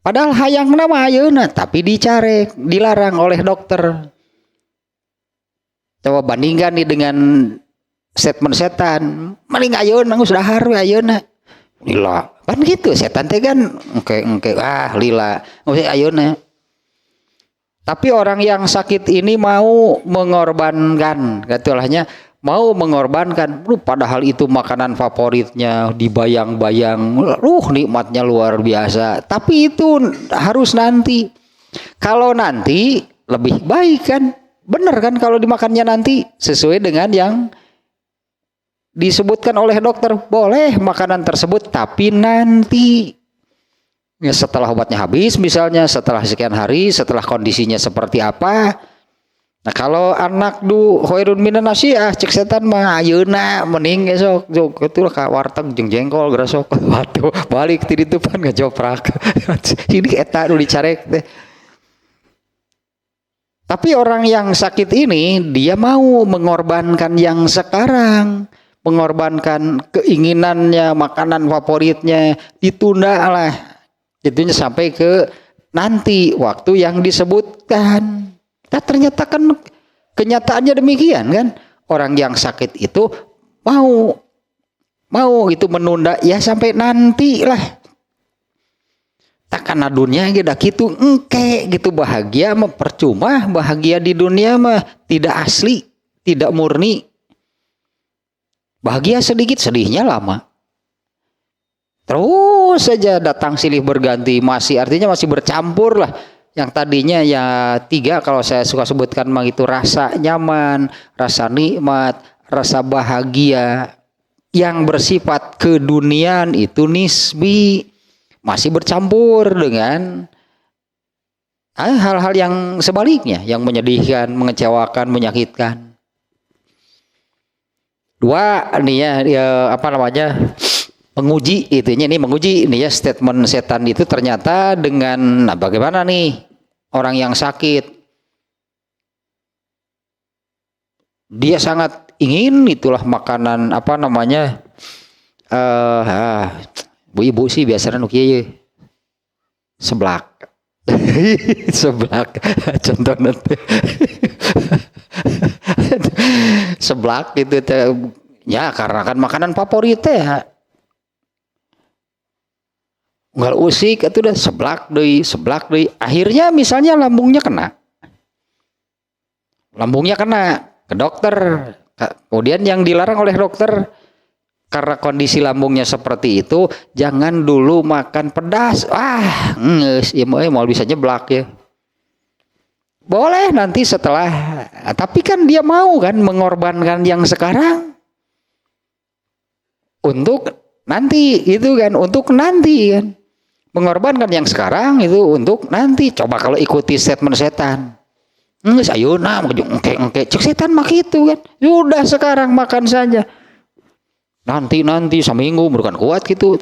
Padahal hayang nama ayeuna, tapi dicarek, dilarang oleh dokter. Coba bandingkan nih dengan statement setan, maling ayeuna geus dahar we ayeuna. Lila, kan gitu setan teh kan engke lila, geus ayeuna. Tapi orang yang sakit ini mau mengorbankan, katulahnya mau mengorbankan, padahal itu makanan favoritnya, dibayang-bayang, nikmatnya luar biasa. Tapi itu harus nanti. Kalau nanti lebih baik kan, bener kan kalau dimakannya nanti sesuai dengan yang disebutkan oleh dokter, boleh makanan tersebut tapi nanti ya setelah obatnya habis, misalnya setelah sekian hari, setelah kondisinya seperti apa. Nah kalau anak khairun minan nasiah, cek setan mah ayeuna mending esok jog itulah ka warteg jeung jengkol grasok. Waduh balik ti ditu pan ngajoprak. Ini eta nu dicarek teh. Tapi orang yang sakit ini dia mau mengorbankan yang sekarang, mengorbankan keinginannya, makanan favoritnya, ditunda lah. Itunya sampai ke nanti waktu yang disebutkan. Nah, ternyata kan kenyataannya demikian kan. Orang yang sakit itu mau itu menunda ya sampai nanti lah. Takkan dunia gitu engke gitu bahagia mah percuma, bahagia di dunia mah tidak asli, tidak murni. Bahagia sedikit, sedihnya lama. Terus saja datang silih berganti, artinya masih bercampur lah. Yang tadinya ya 3 kalau saya suka sebutkan mah itu rasa nyaman, rasa nikmat, rasa bahagia yang bersifat keduniaan itu nisbi, masih bercampur dengan hal-hal yang sebaliknya, yang menyedihkan, mengecewakan, menyakitkan. 2 nih ya apa namanya? Menguji itunya nih, menguji nih ya statement setan itu ternyata dengan bagaimana nih orang yang sakit dia sangat ingin itulah makanan apa namanya ibu sih biasanya nukieu seblak seblak contoh nanti seblak gitu ya karena kan makanan favorit ya. Nggak usik itu udah seblak deh. Akhirnya misalnya lambungnya kena ke dokter. Kemudian yang dilarang oleh dokter karena kondisi lambungnya seperti itu, jangan dulu makan pedas. Ya mau bisa nyeblak ya. Boleh nanti setelah. Tapi kan dia mau kan mengorbankan yang sekarang untuk nanti itu kan, untuk nanti kan. Mengorbankan yang sekarang itu untuk nanti. Coba kalau ikuti statement setan, sayuna engke cek setan mah gitu kan. Sudah sekarang makan saja. Nanti seminggu bukan kuat gitu.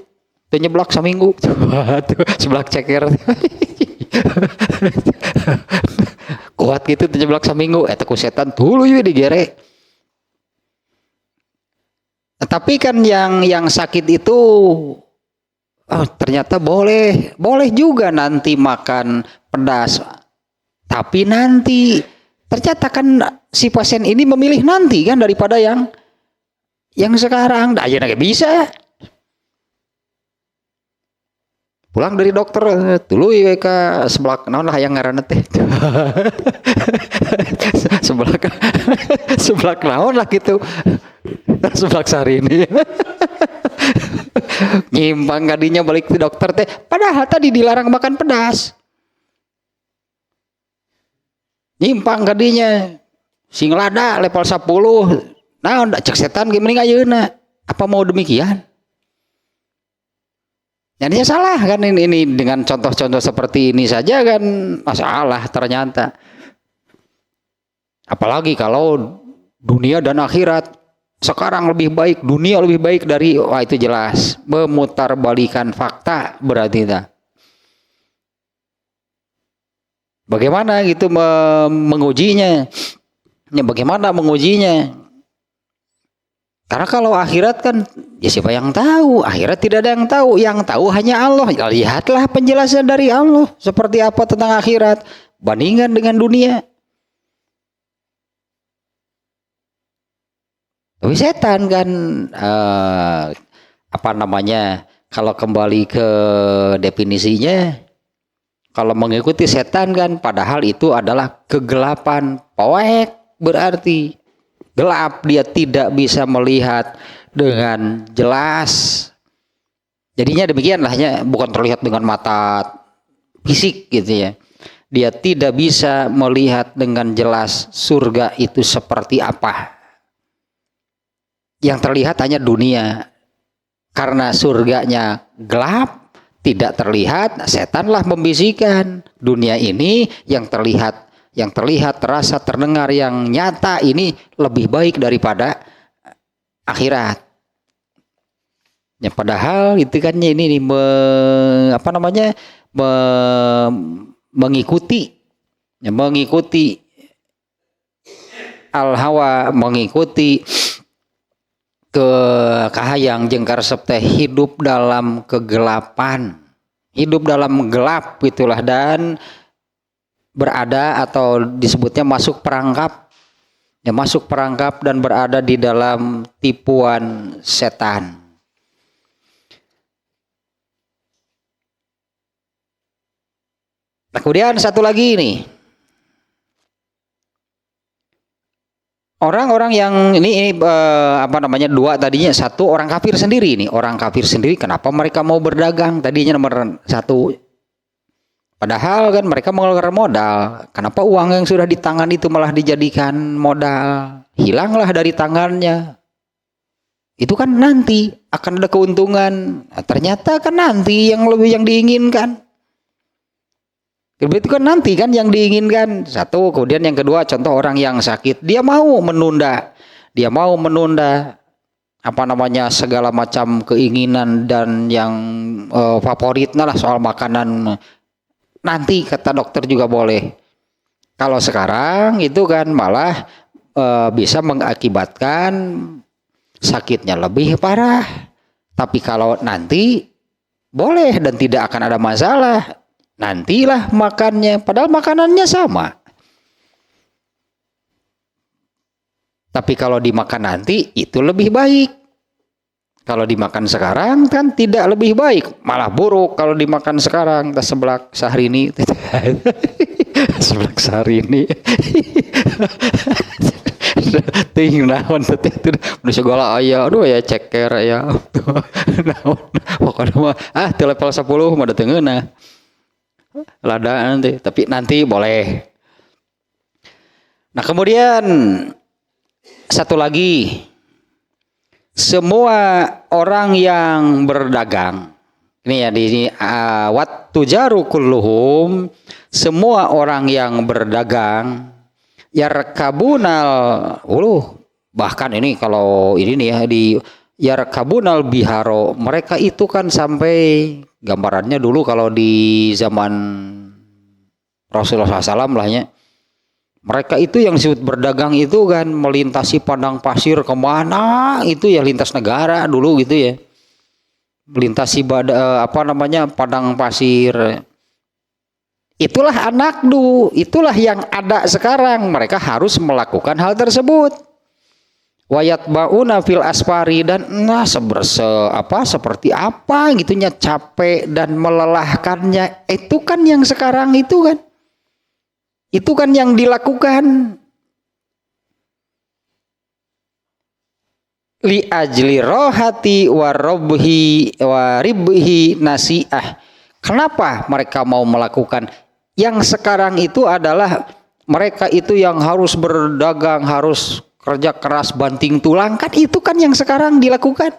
Penyeblak seminggu. Seblak ceker. Kuat gitu penyeblak seminggu. Eta ku setan dulu ya digere. Tapi kan yang sakit itu ternyata boleh juga nanti makan pedas. Tapi nanti ternyata kan si pasien ini memilih nanti kan daripada yang sekarang. Dah aja nggak bisa. Pulang dari dokter tuluy ka seblak naon lah yang ngaranna teh. seblak naon lah gitu. Seblak sari ini. Nyimpang kadinya balik ke dokter teh, padahal tadi dilarang makan pedas. Nyimpang kadinya sing lada level 10. Nah, cek setan gimana ayeuna? Apa mau demikian? Jadinya salah kan ini dengan contoh-contoh seperti ini saja kan masalah ternyata. Apalagi kalau dunia dan akhirat sekarang lebih baik, dunia lebih baik dari, wah itu jelas memutarbalikan fakta berarti itu. Bagaimana gitu mengujinya? Ya, bagaimana mengujinya? Karena kalau akhirat kan ya siapa yang tahu? Akhirat tidak ada yang tahu. Yang tahu hanya Allah. Ya, lihatlah penjelasan dari Allah seperti apa tentang akhirat. Bandingkan dengan dunia. Tapi setan kan apa namanya? Kalau kembali ke definisinya, kalau mengikuti setan kan padahal itu adalah kegelapan. Poek berarti gelap, dia tidak bisa melihat dengan jelas. Jadinya demikianlahnya, bukan terlihat dengan mata fisik gitu ya. Dia tidak bisa melihat dengan jelas surga itu seperti apa. Yang terlihat hanya dunia. Karena surganya gelap, tidak terlihat, setanlah membisikkan. Dunia ini yang terlihat, terasa, terdengar, yang nyata ini lebih baik daripada akhirat. Ya, padahal itu kan ini mengikuti al-hawa, mengikuti kahayang jengkar septe, hidup dalam kegelapan, hidup dalam gelap itulah, dan berada atau disebutnya masuk perangkap, ya masuk perangkap dan berada di dalam tipuan setan. Nah, kemudian satu lagi nih, orang-orang yang ini dua tadinya. Satu orang kafir sendiri nih, orang kafir sendiri kenapa mereka mau berdagang tadinya nomor satu. Padahal kan mereka mengeluarkan modal. Kenapa uang yang sudah di tangan itu malah dijadikan modal? Hilanglah dari tangannya. Itu kan nanti akan ada keuntungan. Nah, ternyata kan nanti yang lebih yang diinginkan. Itu kan nanti kan yang diinginkan. Satu, kemudian yang kedua, contoh orang yang sakit, dia mau menunda segala macam keinginan dan yang favoritnya lah soal makanan. Nanti kata dokter juga boleh. Kalau sekarang itu kan malah bisa mengakibatkan sakitnya lebih parah. Tapi kalau nanti boleh dan tidak akan ada masalah. Nantilah makannya, padahal makanannya sama. Tapi kalau dimakan nanti itu lebih baik. Kalau dimakan sekarang kan tidak lebih baik, malah buruk kalau dimakan sekarang. Seblak Syahrini. Seblak Syahrini. Ting naon teh itu nu segala aya, aduh ya ceker ya. Naon pokona mah di level 10 mah da teu ngeunah. Lada nanti, tapi nanti boleh. Nah, kemudian satu lagi, semua orang yang berdagang ini ya di sini wat tujaru kulluhum, semua orang yang berdagang yarkabunal bahkan ini kalau ini nih ya di yarkabunal biharo, mereka itu kan sampai gambarannya dulu kalau di zaman Rasulullah SAW lahnya, mereka itu yang disebut berdagang itu kan melintasi padang pasir kemana itu ya, lintas negara dulu gitu ya, melintasi padang pasir. Itulah anakdu, itulah yang ada sekarang. Mereka harus melakukan hal tersebut. Wayat bauna fil asfari, dan seperti apa gitunya, capek dan melelahkannya. Itu kan yang sekarang itu kan yang dilakukan. Li ajli rohati waribhi nasiah. Kenapa mereka mau melakukan? Yang sekarang itu adalah mereka itu yang harus berdagang, harus kerja keras banting tulang, kan itu kan yang sekarang dilakukan.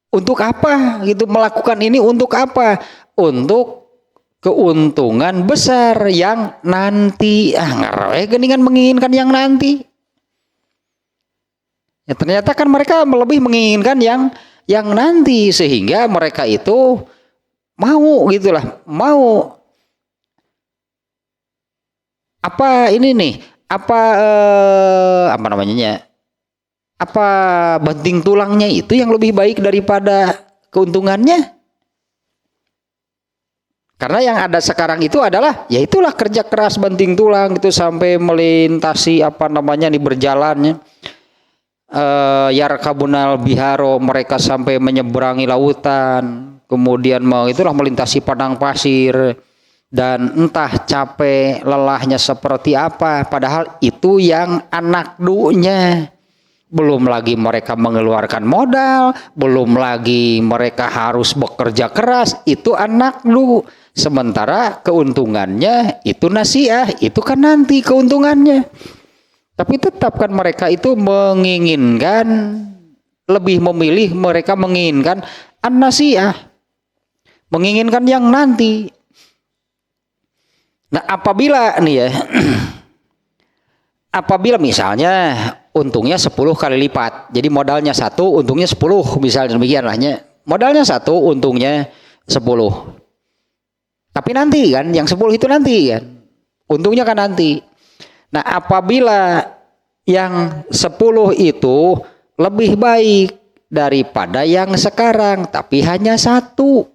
Untuk apa gitu melakukan ini, untuk apa? Untuk keuntungan besar yang nanti. Ngarewe geningan menginginkan yang nanti. Ya, ternyata kan mereka lebih menginginkan yang nanti, sehingga mereka itu mau gitulah, mau apa ini nih, apa namanya? Apa banting tulangnya itu yang lebih baik daripada keuntungannya? Karena yang ada sekarang itu adalah, ya itulah kerja keras banting tulang itu sampai melintasi apa namanya nih berjalannya. Yarkabunal biharo, mereka sampai menyeberangi lautan, kemudian mau itulah melintasi padang pasir, dan entah capek lelahnya seperti apa, padahal itu yang anak dunya. Belum lagi mereka mengeluarkan modal, belum lagi mereka harus bekerja keras, itu anak dulu. Sementara keuntungannya itu nasiah, itu kan nanti keuntungannya. Tapi tetap kan mereka itu menginginkan, lebih memilih, mereka menginginkan an-nasiah, menginginkan yang nanti. Nah, apabila nih ya, apabila misalnya untungnya 10 kali lipat, jadi modalnya 1, untungnya 10, misalnya demikian lahnya. Modalnya 1, untungnya 10. Tapi nanti kan, yang 10 itu nanti kan, untungnya kan nanti. Nah, apabila yang 10 itu lebih baik daripada yang sekarang, tapi hanya 1.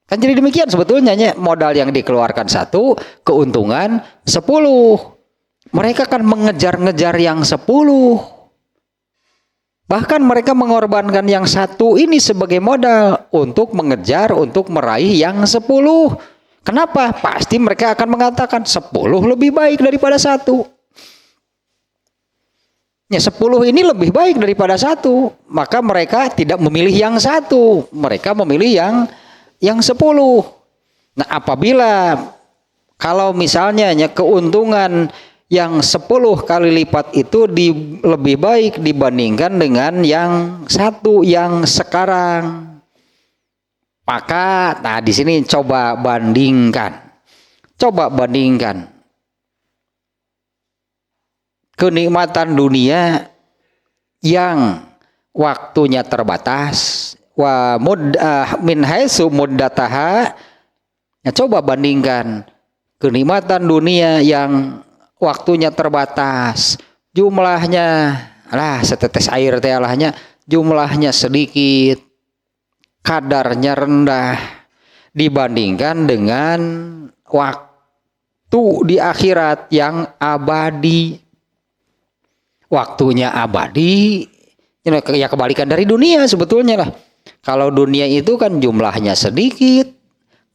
Kan jadi demikian sebetulnya, modal yang dikeluarkan 1, keuntungan 10. Mereka kan mengejar-ngejar yang 10. Bahkan mereka mengorbankan yang 1 ini sebagai modal untuk mengejar, untuk meraih yang 10. Kenapa? Pasti mereka akan mengatakan 10 lebih baik daripada 1. Ya, 10 ini lebih baik daripada 1. Maka mereka tidak memilih yang 1. Mereka memilih yang 10. Nah, apabila kalau misalnya keuntungan yang 10 kali lipat itu lebih baik dibandingkan dengan yang 1 yang sekarang, maka nah di sini coba bandingkan kenikmatan dunia yang waktunya terbatas, wa min haitsu muddataha. Ya, coba bandingkan kenikmatan dunia yang waktunya terbatas, jumlahnya lah setetes air teh alahnya, jumlahnya sedikit, kadarnya rendah, dibandingkan dengan waktu di akhirat yang abadi. Waktunya abadi, ya kebalikan dari dunia sebetulnya lah. Kalau dunia itu kan jumlahnya sedikit,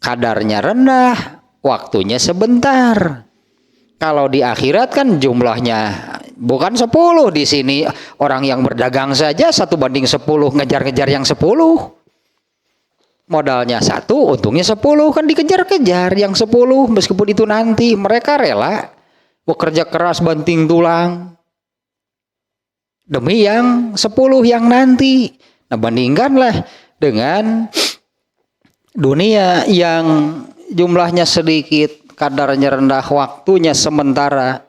kadarnya rendah, waktunya sebentar. Kalau di akhirat kan jumlahnya bukan 10. Di sini orang yang berdagang saja 1:10, ngejar-ngejar yang 10. Modalnya 1, untungnya 10, kan dikejar-kejar yang 10. Meskipun itu nanti mereka rela bekerja keras banting tulang demi yang 10 yang nanti. Nah, bandingkanlah dengan dunia yang jumlahnya sedikit, kadarnya rendah, waktunya sementara.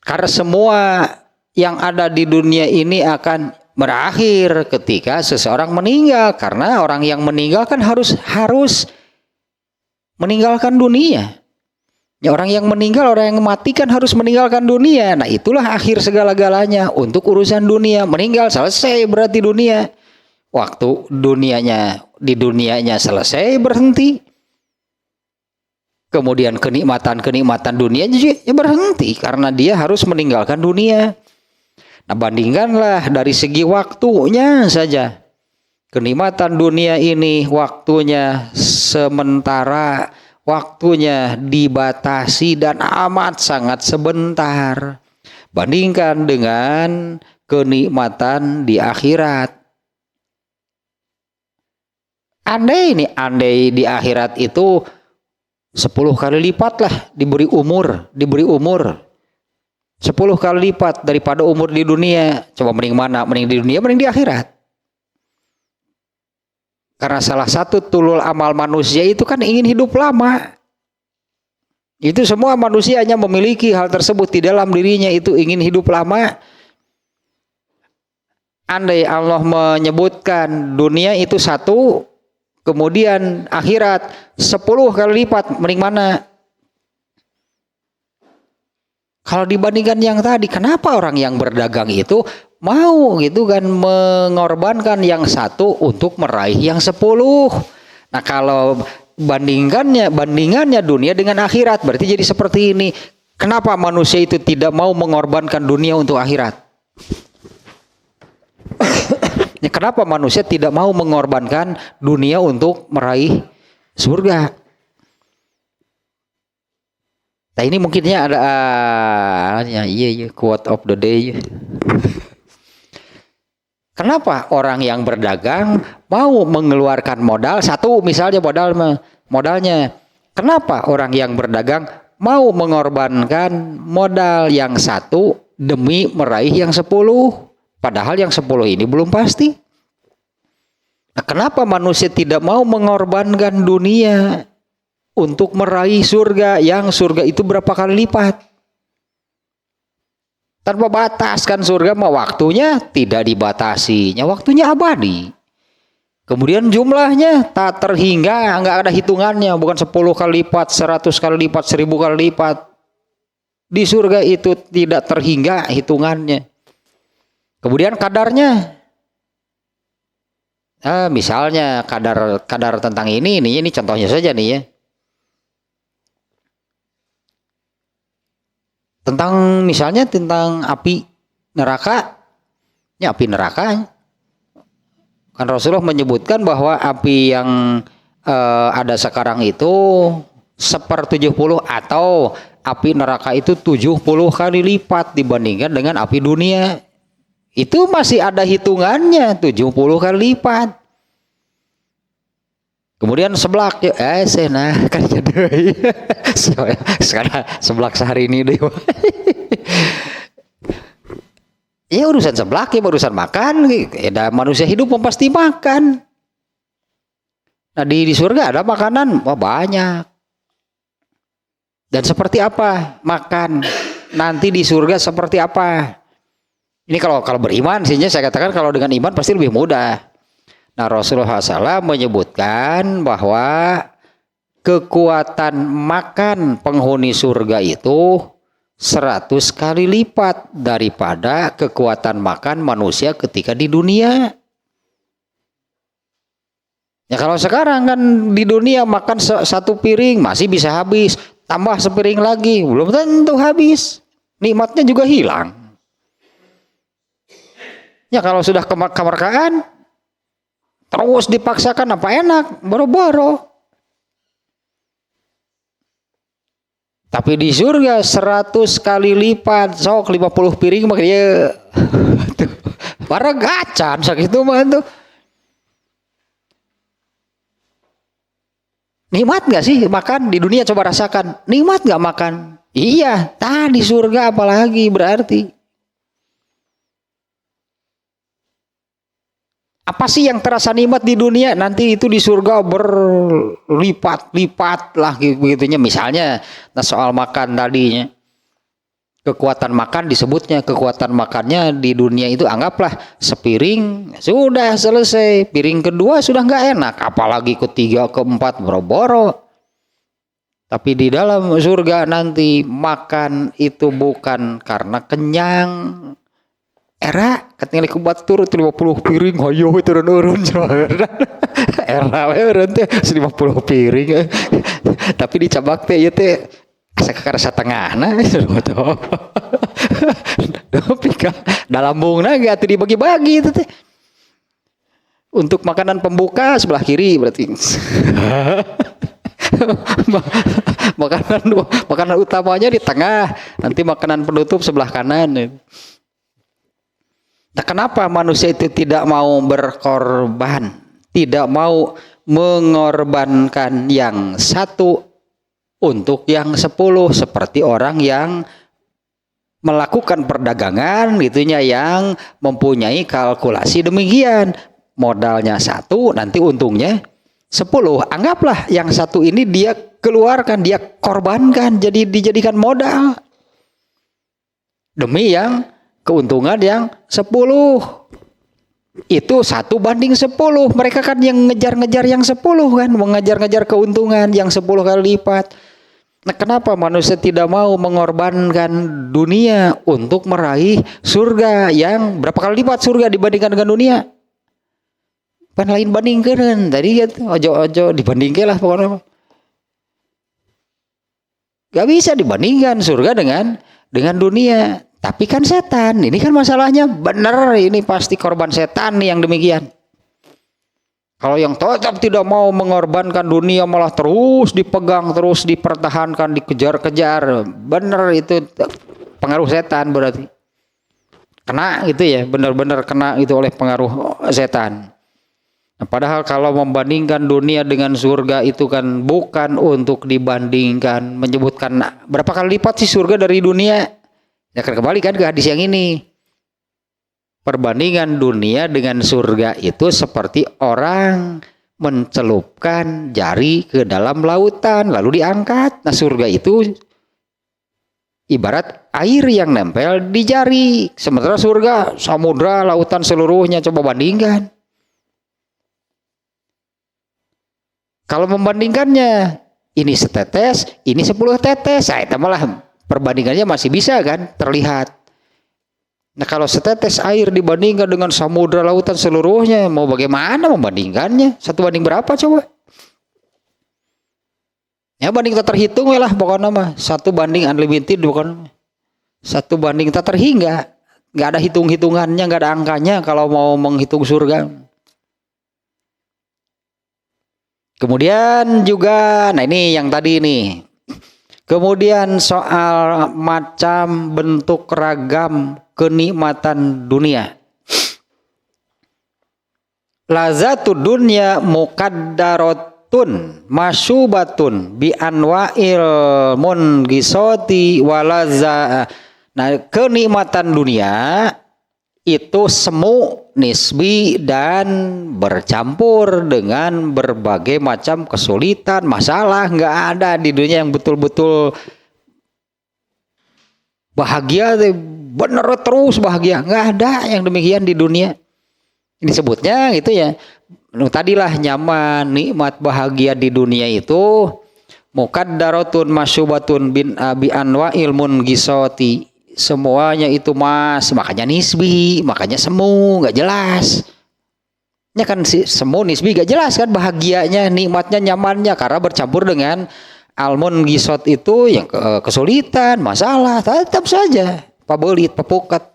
Karena semua yang ada di dunia ini akan berakhir ketika seseorang meninggal. Karena orang yang meninggal kan harus meninggalkan dunia. Ya, orang yang meninggal, orang yang mati kan harus meninggalkan dunia. Nah, itulah akhir segala-galanya untuk urusan dunia. Meninggal selesai berarti dunia. Waktu di dunianya selesai, berhenti. Kemudian kenikmatan dunia juga berhenti karena dia harus meninggalkan dunia. Nah, bandingkanlah dari segi waktunya saja. Kenikmatan dunia ini waktunya sementara, waktunya dibatasi dan amat sangat sebentar. Bandingkan dengan kenikmatan di akhirat. Andai di akhirat itu 10 kali lipat lah diberi umur. 10 kali lipat daripada umur di dunia. Coba mending mana? Mending di dunia, mending di akhirat. Karena salah satu tulul amal manusia itu kan ingin hidup lama. Itu semua manusianya memiliki hal tersebut di dalam dirinya, itu ingin hidup lama. Andai Allah menyebutkan dunia itu 1, kemudian akhirat 10 kali lipat, mending mana? Kalau dibandingkan yang tadi, kenapa orang yang berdagang itu mau gitu kan mengorbankan yang 1 untuk meraih yang 10? Nah, kalau bandingannya dunia dengan akhirat, berarti jadi seperti ini. Kenapa manusia itu tidak mau mengorbankan dunia untuk akhirat? Ya, kenapa manusia tidak mau mengorbankan dunia untuk meraih surga? Nah, ini mungkinnya ada iya quote of the day. Kenapa orang yang berdagang mau mengeluarkan modal 1, misalnya modalnya? Kenapa orang yang berdagang mau mengorbankan modal yang 1 demi meraih yang 10? Padahal yang 10 ini belum pasti. Nah, kenapa manusia tidak mau mengorbankan dunia untuk meraih surga, yang surga itu berapa kali lipat? Tanpa batas kan surga mah, waktunya tidak dibatasi, waktunya abadi. Kemudian jumlahnya tak terhingga, nggak ada hitungannya, bukan 10 kali lipat, 100 kali lipat, 1000 kali lipat. Di surga itu tidak terhingga hitungannya. Kemudian kadarnya, misalnya kadar tentang ini contohnya saja nih ya. Misalnya tentang api neraka, ya api neraka. Kan Rasulullah menyebutkan bahwa api yang ada sekarang itu 1/70, atau api neraka itu 70 kali lipat dibandingkan dengan api dunia. Itu masih ada hitungannya, 70 kali lipat. Kemudian seblak, senah kan jadi sekarang seblak sehari ini deh. Ya urusan seblak ya urusan makan. Ada manusia hidup pasti makan. Nah di surga ada makanan, banyak. Dan seperti apa makan nanti di surga, seperti apa? Ini kalau beriman sih, saya katakan kalau dengan iman pasti lebih mudah. Nah, Rasulullah SAW menyebutkan bahwa kekuatan makan penghuni surga itu 100 kali lipat daripada kekuatan makan manusia ketika di dunia. Ya kalau sekarang kan di dunia makan 1 piring masih bisa habis, tambah sepiring lagi belum tentu habis, nikmatnya juga hilang. Ya kalau sudah kemerkaan terus dipaksakan, apa enak, boro-boro. Tapi di surga 100 kali lipat, sok 50 piring makanya para gacan sakitu mah tuh. Nikmat gak sih makan di dunia? Coba rasakan, nikmat gak makan? Iya, di surga apalagi berarti. Apa sih yang terasa nikmat di dunia? Nanti itu di surga berlipat-lipat lah begitunya. Misalnya soal makan tadinya, kekuatan makan disebutnya, kekuatan makannya di dunia itu anggaplah sepiring sudah selesai, piring kedua sudah nggak enak, apalagi ketiga keempat boro-boro. Tapi di dalam surga nanti makan itu bukan karena kenyang. Era ketinggalan kubat turun 50 piring, hayo turun-turun era urun teh 50 piring. Tapi dicabak teh ieu teh sakakar satengahna tuh. Pika dalambungna ge atuh dibagi-bagi itu teh. Untuk makanan pembuka sebelah kiri berarti. makanan utamanya di tengah, nanti makanan penutup sebelah kanan. Nah, kenapa manusia itu tidak mau berkorban, tidak mau mengorbankan yang 1 untuk yang 10, seperti orang yang melakukan perdagangan gitunya yang mempunyai kalkulasi demikian. Modalnya 1, nanti untungnya 10. Anggaplah yang 1 ini dia keluarkan, dia korbankan, jadi dijadikan modal demi yang keuntungan yang 10. Itu 1:10. Mereka kan yang ngejar-ngejar yang 10 kan, mengejar-ngejar keuntungan yang 10 kali lipat. Nah, kenapa manusia tidak mau mengorbankan dunia untuk meraih surga yang berapa kali lipat surga dibandingkan dengan dunia? Pan lain bandingkan tadi gitu, ojo dibandingkan lah pokoknya. Gak bisa dibandingkan surga dengan dunia. Tapi kan setan, ini kan masalahnya benar, ini pasti korban setan nih yang demikian. Kalau yang tetap tidak mau mengorbankan dunia malah terus dipegang, terus dipertahankan, dikejar-kejar, benar itu pengaruh setan berarti. Kena gitu ya, benar-benar kena itu oleh pengaruh setan. Nah, padahal kalau membandingkan dunia dengan surga itu kan bukan untuk dibandingkan, menyebutkan berapa kali lipat sih surga dari dunia. Ya kan kembali kan ke hadis yang ini. Perbandingan dunia dengan surga itu seperti orang mencelupkan jari ke dalam lautan lalu diangkat. Nah, surga itu ibarat air yang nempel di jari. Sementara surga, samudra, lautan seluruhnya, coba bandingkan. Kalau membandingkannya, ini setetes, ini 10 tetes, nah, itu malah perbandingannya masih bisa kan terlihat. Nah, kalau setetes air dibandingkan dengan samudra lautan seluruhnya, mau bagaimana membandingkannya? 1 banding berapa coba? Ya banding tak terhitung lah pokoknya mah. 1 banding unlimited bukan. 1 banding tak terhingga. Nggak ada hitung-hitungannya, nggak ada angkanya kalau mau menghitung surga. Kemudian juga, nah ini yang tadi nih. Kemudian soal macam bentuk ragam kenikmatan dunia. Lazatud dunya muqaddaratun masyubatun bi anwa'il mungisati walaza. Nah, kenikmatan dunia itu semu, nisbi, dan bercampur dengan berbagai macam kesulitan, masalah. Nggak ada di dunia yang betul-betul bahagia, bener terus bahagia. Nggak ada yang demikian di dunia. Ini sebutnya gitu ya. Tadilah nyaman, nikmat, bahagia di dunia itu muqaddaratun masyubatun bin abi anwa ilmun gisoti. Semuanya itu mas, makanya nisbi, makanya semu, nggak jelas. Ya kan semu nisbi nggak jelas kan bahagianya, nikmatnya, nyamannya, karena bercampur dengan almun gisot itu yang kesulitan, masalah, tetap saja pabelit, pepukat.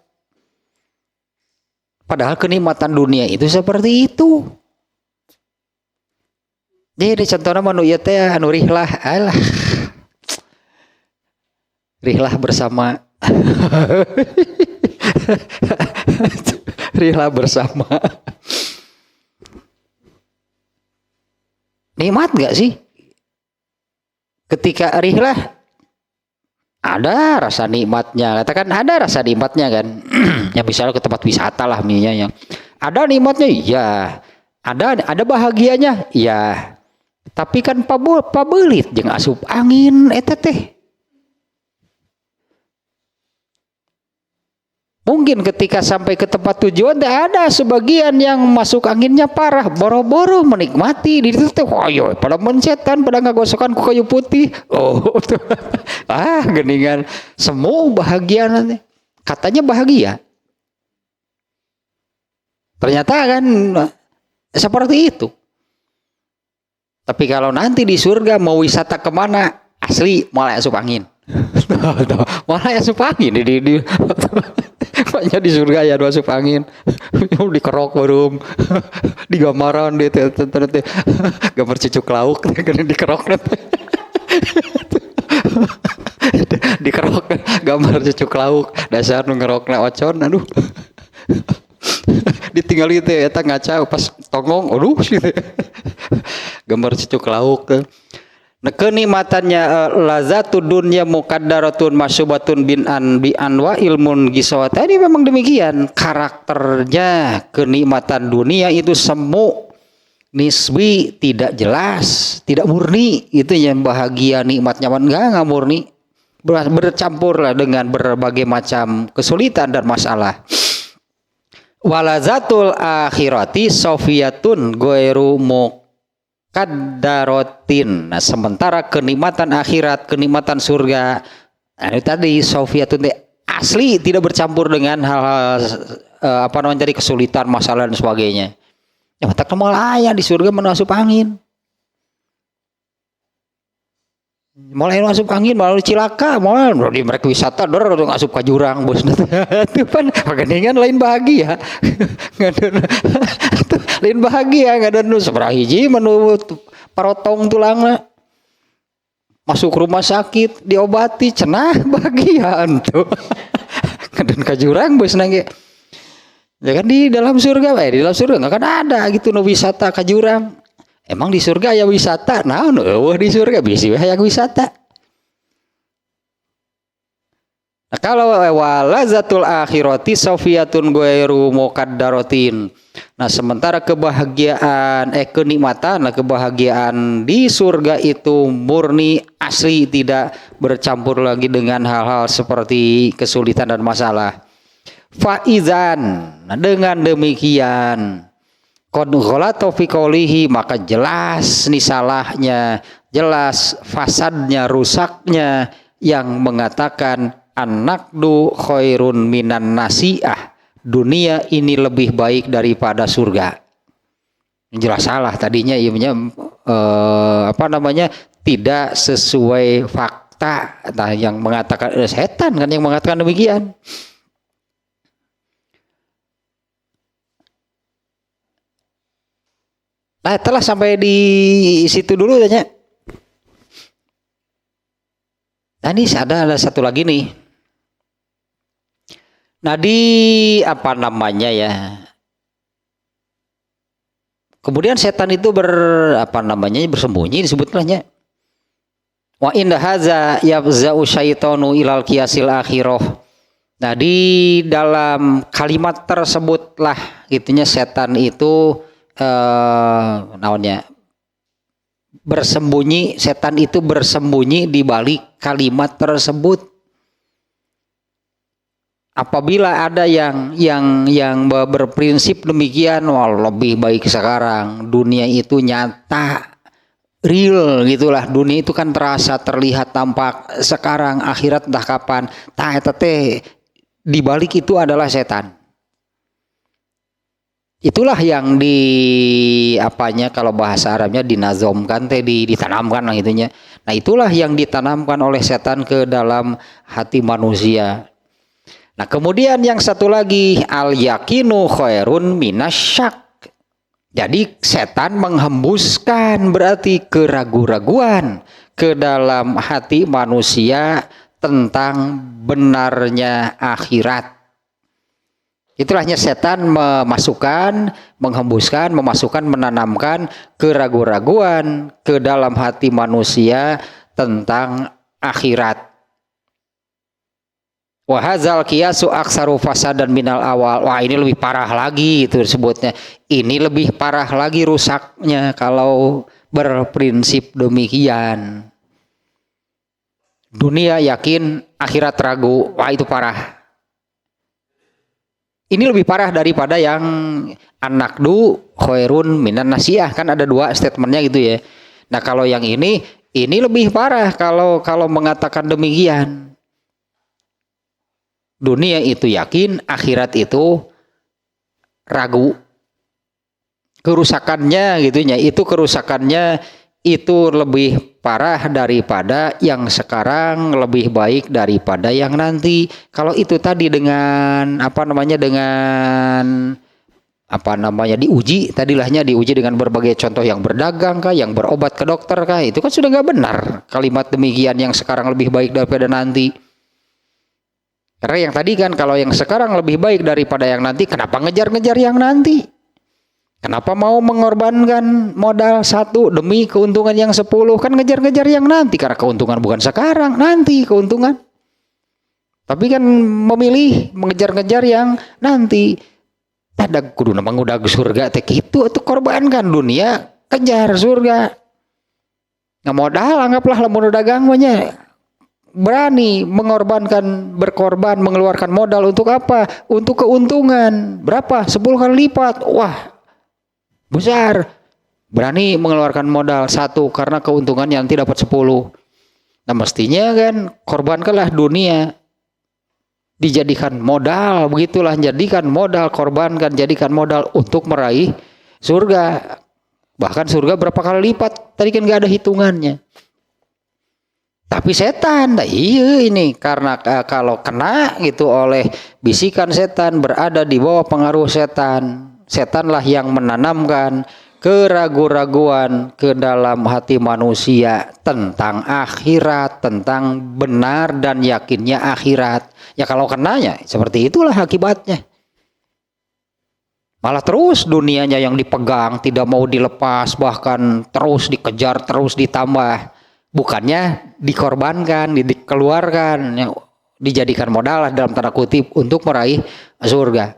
Padahal kenikmatan dunia itu seperti itu. Jadi contohnya manusia teh anu rihlah, alah, rihlah bersama. Rihlah bersama. Nikmat gak sih? Ketika rihlah ada rasa nikmatnya. Katakan ada rasa nikmatnya kan. Ya misalnya ke tempat wisata lah misalnya yang ada nikmatnya, iya. Ada bahagianya, iya. Tapi kan pabelit jeung asup angin eta teh. Mungkin ketika sampai ke tempat tujuan ada sebagian yang masuk anginnya parah, boro-boro menikmati di situ teh. Ayo pada mencetan, pada ngagosokan ku kayu putih. Oh. Geningan semu bahagia nanti. Katanya bahagia. Ternyata kan seperti itu. Tapi kalau nanti di surga mau wisata kemana, asli malah asup angin. Malah asup angin di banyak di surga ya asup angin. Dikerok barum, digamaran deh gambar cucuk lauk dikerok dikerok gambar cucuk lauk dasar nu ngerokna ocon aduh. Ditinggal itu eta ngaca pas tongong aduh gitu. Gambar cucuk lauk. Nah, kenikmatannya lazatud dunya muqaddaratun masyubatun bi anwa ilmun gisawat. Tadi memang demikian karakternya. Kenikmatan dunia itu semu, nisbi, tidak jelas, tidak murni. Itu yang bahagia, nikmat, nyaman, enggak murni. Bercampur lah dengan berbagai macam kesulitan dan masalah. Walazatul akhirati sofiyatun ghairu muqaddaratin. Nah, sementara kenikmatan akhirat, kenikmatan surga, nah, itu tadi sofiyatun asli, tidak bercampur dengan hal-hal apa namanya dari kesulitan, masalah dan sebagainya. Ya mata kemal ayah di surga menasup angin. Mulai masuk angin, malah cilaka, malah di mereka wisata dor ngasup ke jurang bos. Itu kan pageningan lain bahagia. Lain bahagia nggak ada nu seberapa hiji menurut parotong tulangnya. Masuk rumah sakit, diobati, cenah bahagiaan tuh. Kadang ke jurang bos nangge. Ya kan di dalam surga, di dalam surga nggak kan ada gitu nu wisata ke jurang. Emang di surga ya wisata, nah di surga bisa yang wisata. Nah, kalau walazatul akhirati sofiyatun ghairu muqaddaratin. Nah, sementara kebahagiaan kenikmatan, kebahagiaan di surga itu murni asli, tidak bercampur lagi dengan hal-hal seperti kesulitan dan masalah. Faizan, nah, dengan demikian qad ghalata fi qoulihi, maka jelas nih salahnya, jelas fasadnya, rusaknya yang mengatakan an-naqdu khairun minan nasi'ah, dunia ini lebih baik daripada surga. Jelas salah tadinya, ianya apa namanya tidak sesuai fakta. Nah, yang mengatakan setan kan yang mengatakan demikian. Nah, telah sampai di situ dulu tanya. Nah, ini ada satu lagi nih. Nah, di apa namanya ya? Kemudian setan itu bersembunyi disebutnya. Wa inda haza yafza'u syaitanu ilal qiyasil akhirah. Nah, di dalam kalimat tersebutlah gitunya setan itu namanya bersembunyi, setan itu bersembunyi di balik kalimat tersebut. Apabila ada yang berprinsip demikian, wah lebih baik sekarang, dunia itu nyata, real gitulah, dunia itu kan terasa, terlihat, tampak sekarang, akhirat entah kapan. Di balik itu adalah setan. Itulah yang kalau bahasa Arabnya dinazomkan, ditanamkan lah itunya. Nah, itulah yang ditanamkan oleh setan ke dalam hati manusia. Nah, kemudian yang satu lagi, al yakinu khairun minasyak. Jadi setan menghembuskan berarti keraguan-raguan ke dalam hati manusia tentang benarnya akhirat. Itulahnya setan menghembuskan, memasukkan, menanamkan keraguan-raguan ke dalam hati manusia tentang akhirat. Wa hadzal qiyasu aksaru fasadan minal awal. Wah, ini lebih parah lagi itu disebutnya. Ini lebih parah lagi rusaknya kalau berprinsip demikian. Dunia yakin, akhirat ragu. Wah, itu parah. Ini lebih parah daripada yang an-naqdu khairun minan nasi'ah, kan ada dua statementnya gitu ya. Nah, kalau yang ini lebih parah kalau mengatakan demikian. Dunia itu yakin, akhirat itu ragu. Kerusakannya gitunya, kerusakannya itu lebih parah daripada yang sekarang, lebih baik daripada yang nanti. Kalau itu tadi dengan diuji, tadilahnya diuji dengan berbagai contoh, yang berdagang kah, yang berobat ke dokter kah, itu kan sudah nggak benar kalimat demikian, yang sekarang lebih baik daripada nanti. Karena yang tadi kan kalau yang sekarang lebih baik daripada yang nanti, kenapa ngejar-ngejar yang nanti? Kenapa mau mengorbankan modal 1 demi keuntungan yang 10? Kan ngejar-ngejar yang nanti, karena keuntungan bukan sekarang, nanti keuntungan. Tapi kan memilih mengejar-ngejar yang nanti. Pada kudu udah surga teh kitu atuh, korbankan dunia, kejar surga. Nggak modal, anggaplah lamun dagang nya berani mengorbankan, berkorban, mengeluarkan modal untuk apa? Untuk keuntungan. Berapa? 10 kali lipat. Wah, besar. Berani mengeluarkan modal 1 karena keuntungan yang tidak dapat 10. Nah mestinya kan korbankanlah dunia, dijadikan modal, begitulah, jadikan modal, korbankan, jadikan modal untuk meraih surga. Bahkan surga berapa kali lipat, tadi kan gak ada hitungannya. Tapi setan, nah iya ini karena kalau kena gitu oleh bisikan setan, berada di bawah pengaruh setan, setanlah yang menanamkan keraguan-raguan ke dalam hati manusia tentang akhirat, tentang benar dan yakinnya akhirat. Ya kalau kenanya seperti itulah akibatnya. Malah terus dunianya yang dipegang, tidak mau dilepas, bahkan terus dikejar, terus ditambah. Bukannya dikorbankan, dikeluarkan, dijadikan modal dalam tanda kutip untuk meraih surga.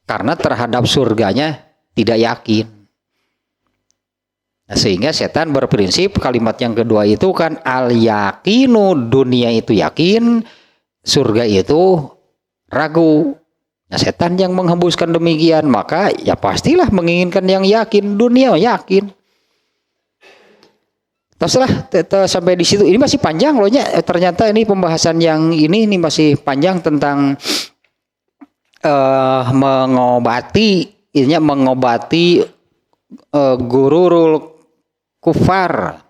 Karena terhadap surganya tidak yakin. Nah, sehingga setan berprinsip kalimat yang kedua itu kan al-yakinu, dunia itu yakin, surga itu ragu. Nah, setan yang menghembuskan demikian, maka ya pastilah menginginkan yang yakin, dunia yakin. Teruslah sampai di situ. Ini masih panjang loh nya. Ternyata ini pembahasan yang ini masih panjang tentang mengobati gururul kufar.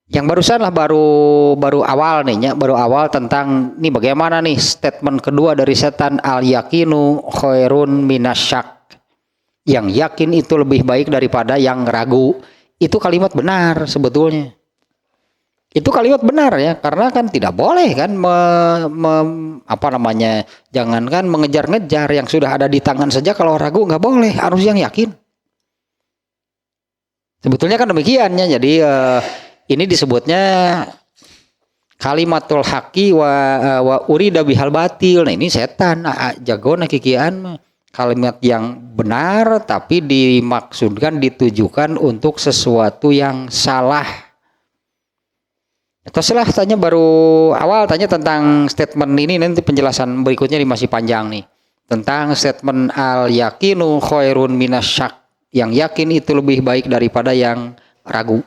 Yang barusan lah baru awal nih ya, baru awal tentang nih bagaimana nih statement kedua dari setan, al yakinu khairun minasyak. Yang yakin itu lebih baik daripada yang ragu. Itu kalimat benar sebetulnya. Itu kalimat benar ya, karena kan tidak boleh kan jangankan mengejar-ngejar yang sudah ada di tangan saja, kalau ragu nggak boleh, harus yang yakin. Sebetulnya kan demikiannya. Jadi ini disebutnya kalimatul haqi wa urida bihal batil. Nah ini setan jago kikian kalimat yang benar tapi dimaksudkan, ditujukan untuk sesuatu yang salah. Teruslah tanya baru awal tanya tentang statement ini, nanti penjelasan berikutnya ini masih panjang nih. Tentang statement al yakinu khairun minasyak, yang yakin itu lebih baik daripada yang ragu.